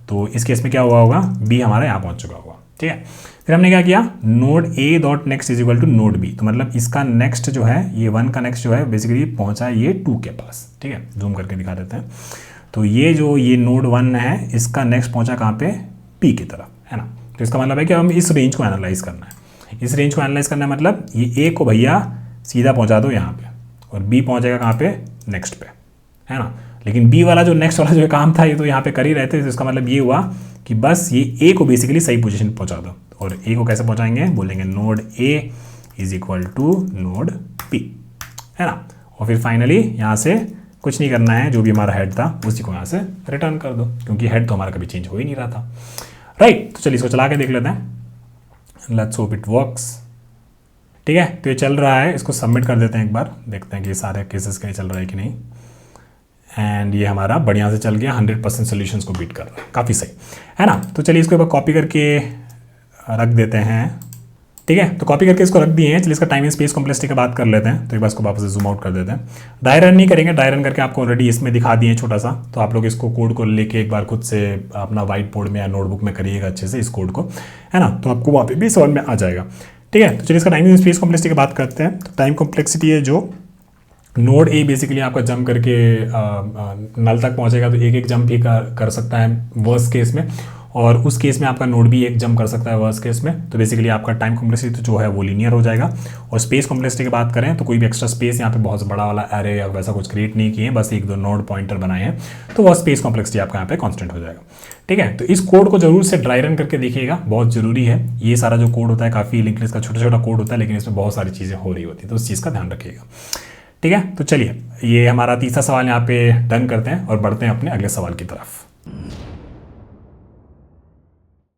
तो इस केस में क्या हुआ होगा, बी हमारा यहाँ पहुँच चुका होगा, ठीक है। फिर हमने क्या किया, node A dot next is equal to node B. तो मतलब इसका नेक्स्ट जो है, ये 1 का नेक्स्ट जो है बेसिकली पहुंचा है ये 2 के पास, ठीक है। जूम करके दिखा देते हैं। तो ये नोड 1 है, इसका नेक्स्ट पहुंचा कहाँ पे, पी की तरफ, है ना। तो इसका मतलब है कि हम इस रेंज को एनालाइज करना है। इस रेंज को एनालाइज करना है मतलब ये ए को भैया सीधा पहुँचा दो यहाँ पे और बी पहुँचेगा कहाँ पे, नेक्स्ट पे, है ना। लेकिन बी वाला जो नेक्स्ट वाला जो काम था ये तो यहाँ पे कर ही रहे थे। तो इसका मतलब ये हुआ कि बस ये ए को बेसिकली सही पोजीशन पहुँचा दो। और ए को कैसे पहुँचाएंगे, बोलेंगे node A is equal to node P, है ना। और फिर फाइनली यहाँ से कुछ नहीं करना है, जो भी हमारा हेड था उसी को यहाँ से रिटर्न कर दो, क्योंकि हेड तो हमारा कभी चेंज हो ही नहीं रहा था, राइट। तो चलिए इसको चला के देख लेते हैं, लेट्स होप इट वर्क्स, ठीक है। तो ये चल रहा है, इसको सबमिट कर देते हैं एक बार, देखते हैं कि सारे केसेस के लिए चल रहा है कि नहीं। एंड ये हमारा बढ़िया से चल गया, 100% सोल्यूशंस को बीट कर रहा है, काफ़ी सही, है ना। तो चलिए इसको एक बार कॉपी करके रख देते हैं, ठीक है। तो कॉपी करके इसको रख दिए हैं। चलिए इसका टाइम एंड स्पेस कॉम्प्लेक्सिटी की बात कर लेते हैं। तो एक बार इसको वापस से जूम आउट कर देते हैं। ड्राई रन नहीं करेंगे, ड्राई रन करके आपको ऑलरेडी इसमें दिखा दिए छोटा सा, तो आप लोग इसको कोड को लेके एक बार खुद से अपना व्हाइट बोर्ड में या नोटबुक में करिएगा अच्छे से इस कोड को, है ना। तो आपको वहाँ पे भी समझ में आ जाएगा, ठीक है। तो चलिए इसका टाइम एंड स्पेस कॉम्प्लेक्सिटी की बात करते हैं। तो टाइम कॉम्प्लेक्सिटी है जो नोड ए बेसिकली आपका जंप करके नल तक पहुंचेगा, तो एक जंप ही कर सकता है वर्स्ट केस में, और उस केस में आपका नोड भी एक जंप कर सकता है वर्स्ट केस में। तो बेसिकली आपका टाइम कॉम्प्लेक्सिटी जो है वो लीनियर हो जाएगा। और स्पेस कॉम्प्लेक्सिटी की बात करें तो कोई भी एक्स्ट्रा स्पेस यहाँ पे बहुत बड़ा वाला एरे या वैसा कुछ क्रिएट नहीं किए, बस एक दो नोड पॉइंटर बनाए हैं, तो वह स्पेस कॉम्प्लेक्सिटी आपका यहाँ पे कांस्टेंट हो जाएगा, ठीक है। तो इस कोड को जरूर से ड्राई रन करके देखिएगा, बहुत जरूरी है। ये सारा जो कोड होता है काफ़ी लिंक लिस्ट का छोटा छोटा कोड होता है, लेकिन इसमें बहुत सारी चीज़ें हो रही होती है, तो उस चीज़ का ध्यान रखिएगा, ठीक है। तो चलिए ये हमारा तीसरा सवाल यहाँ पे डन करते हैं और बढ़ते हैं अपने अगले सवाल की तरफ।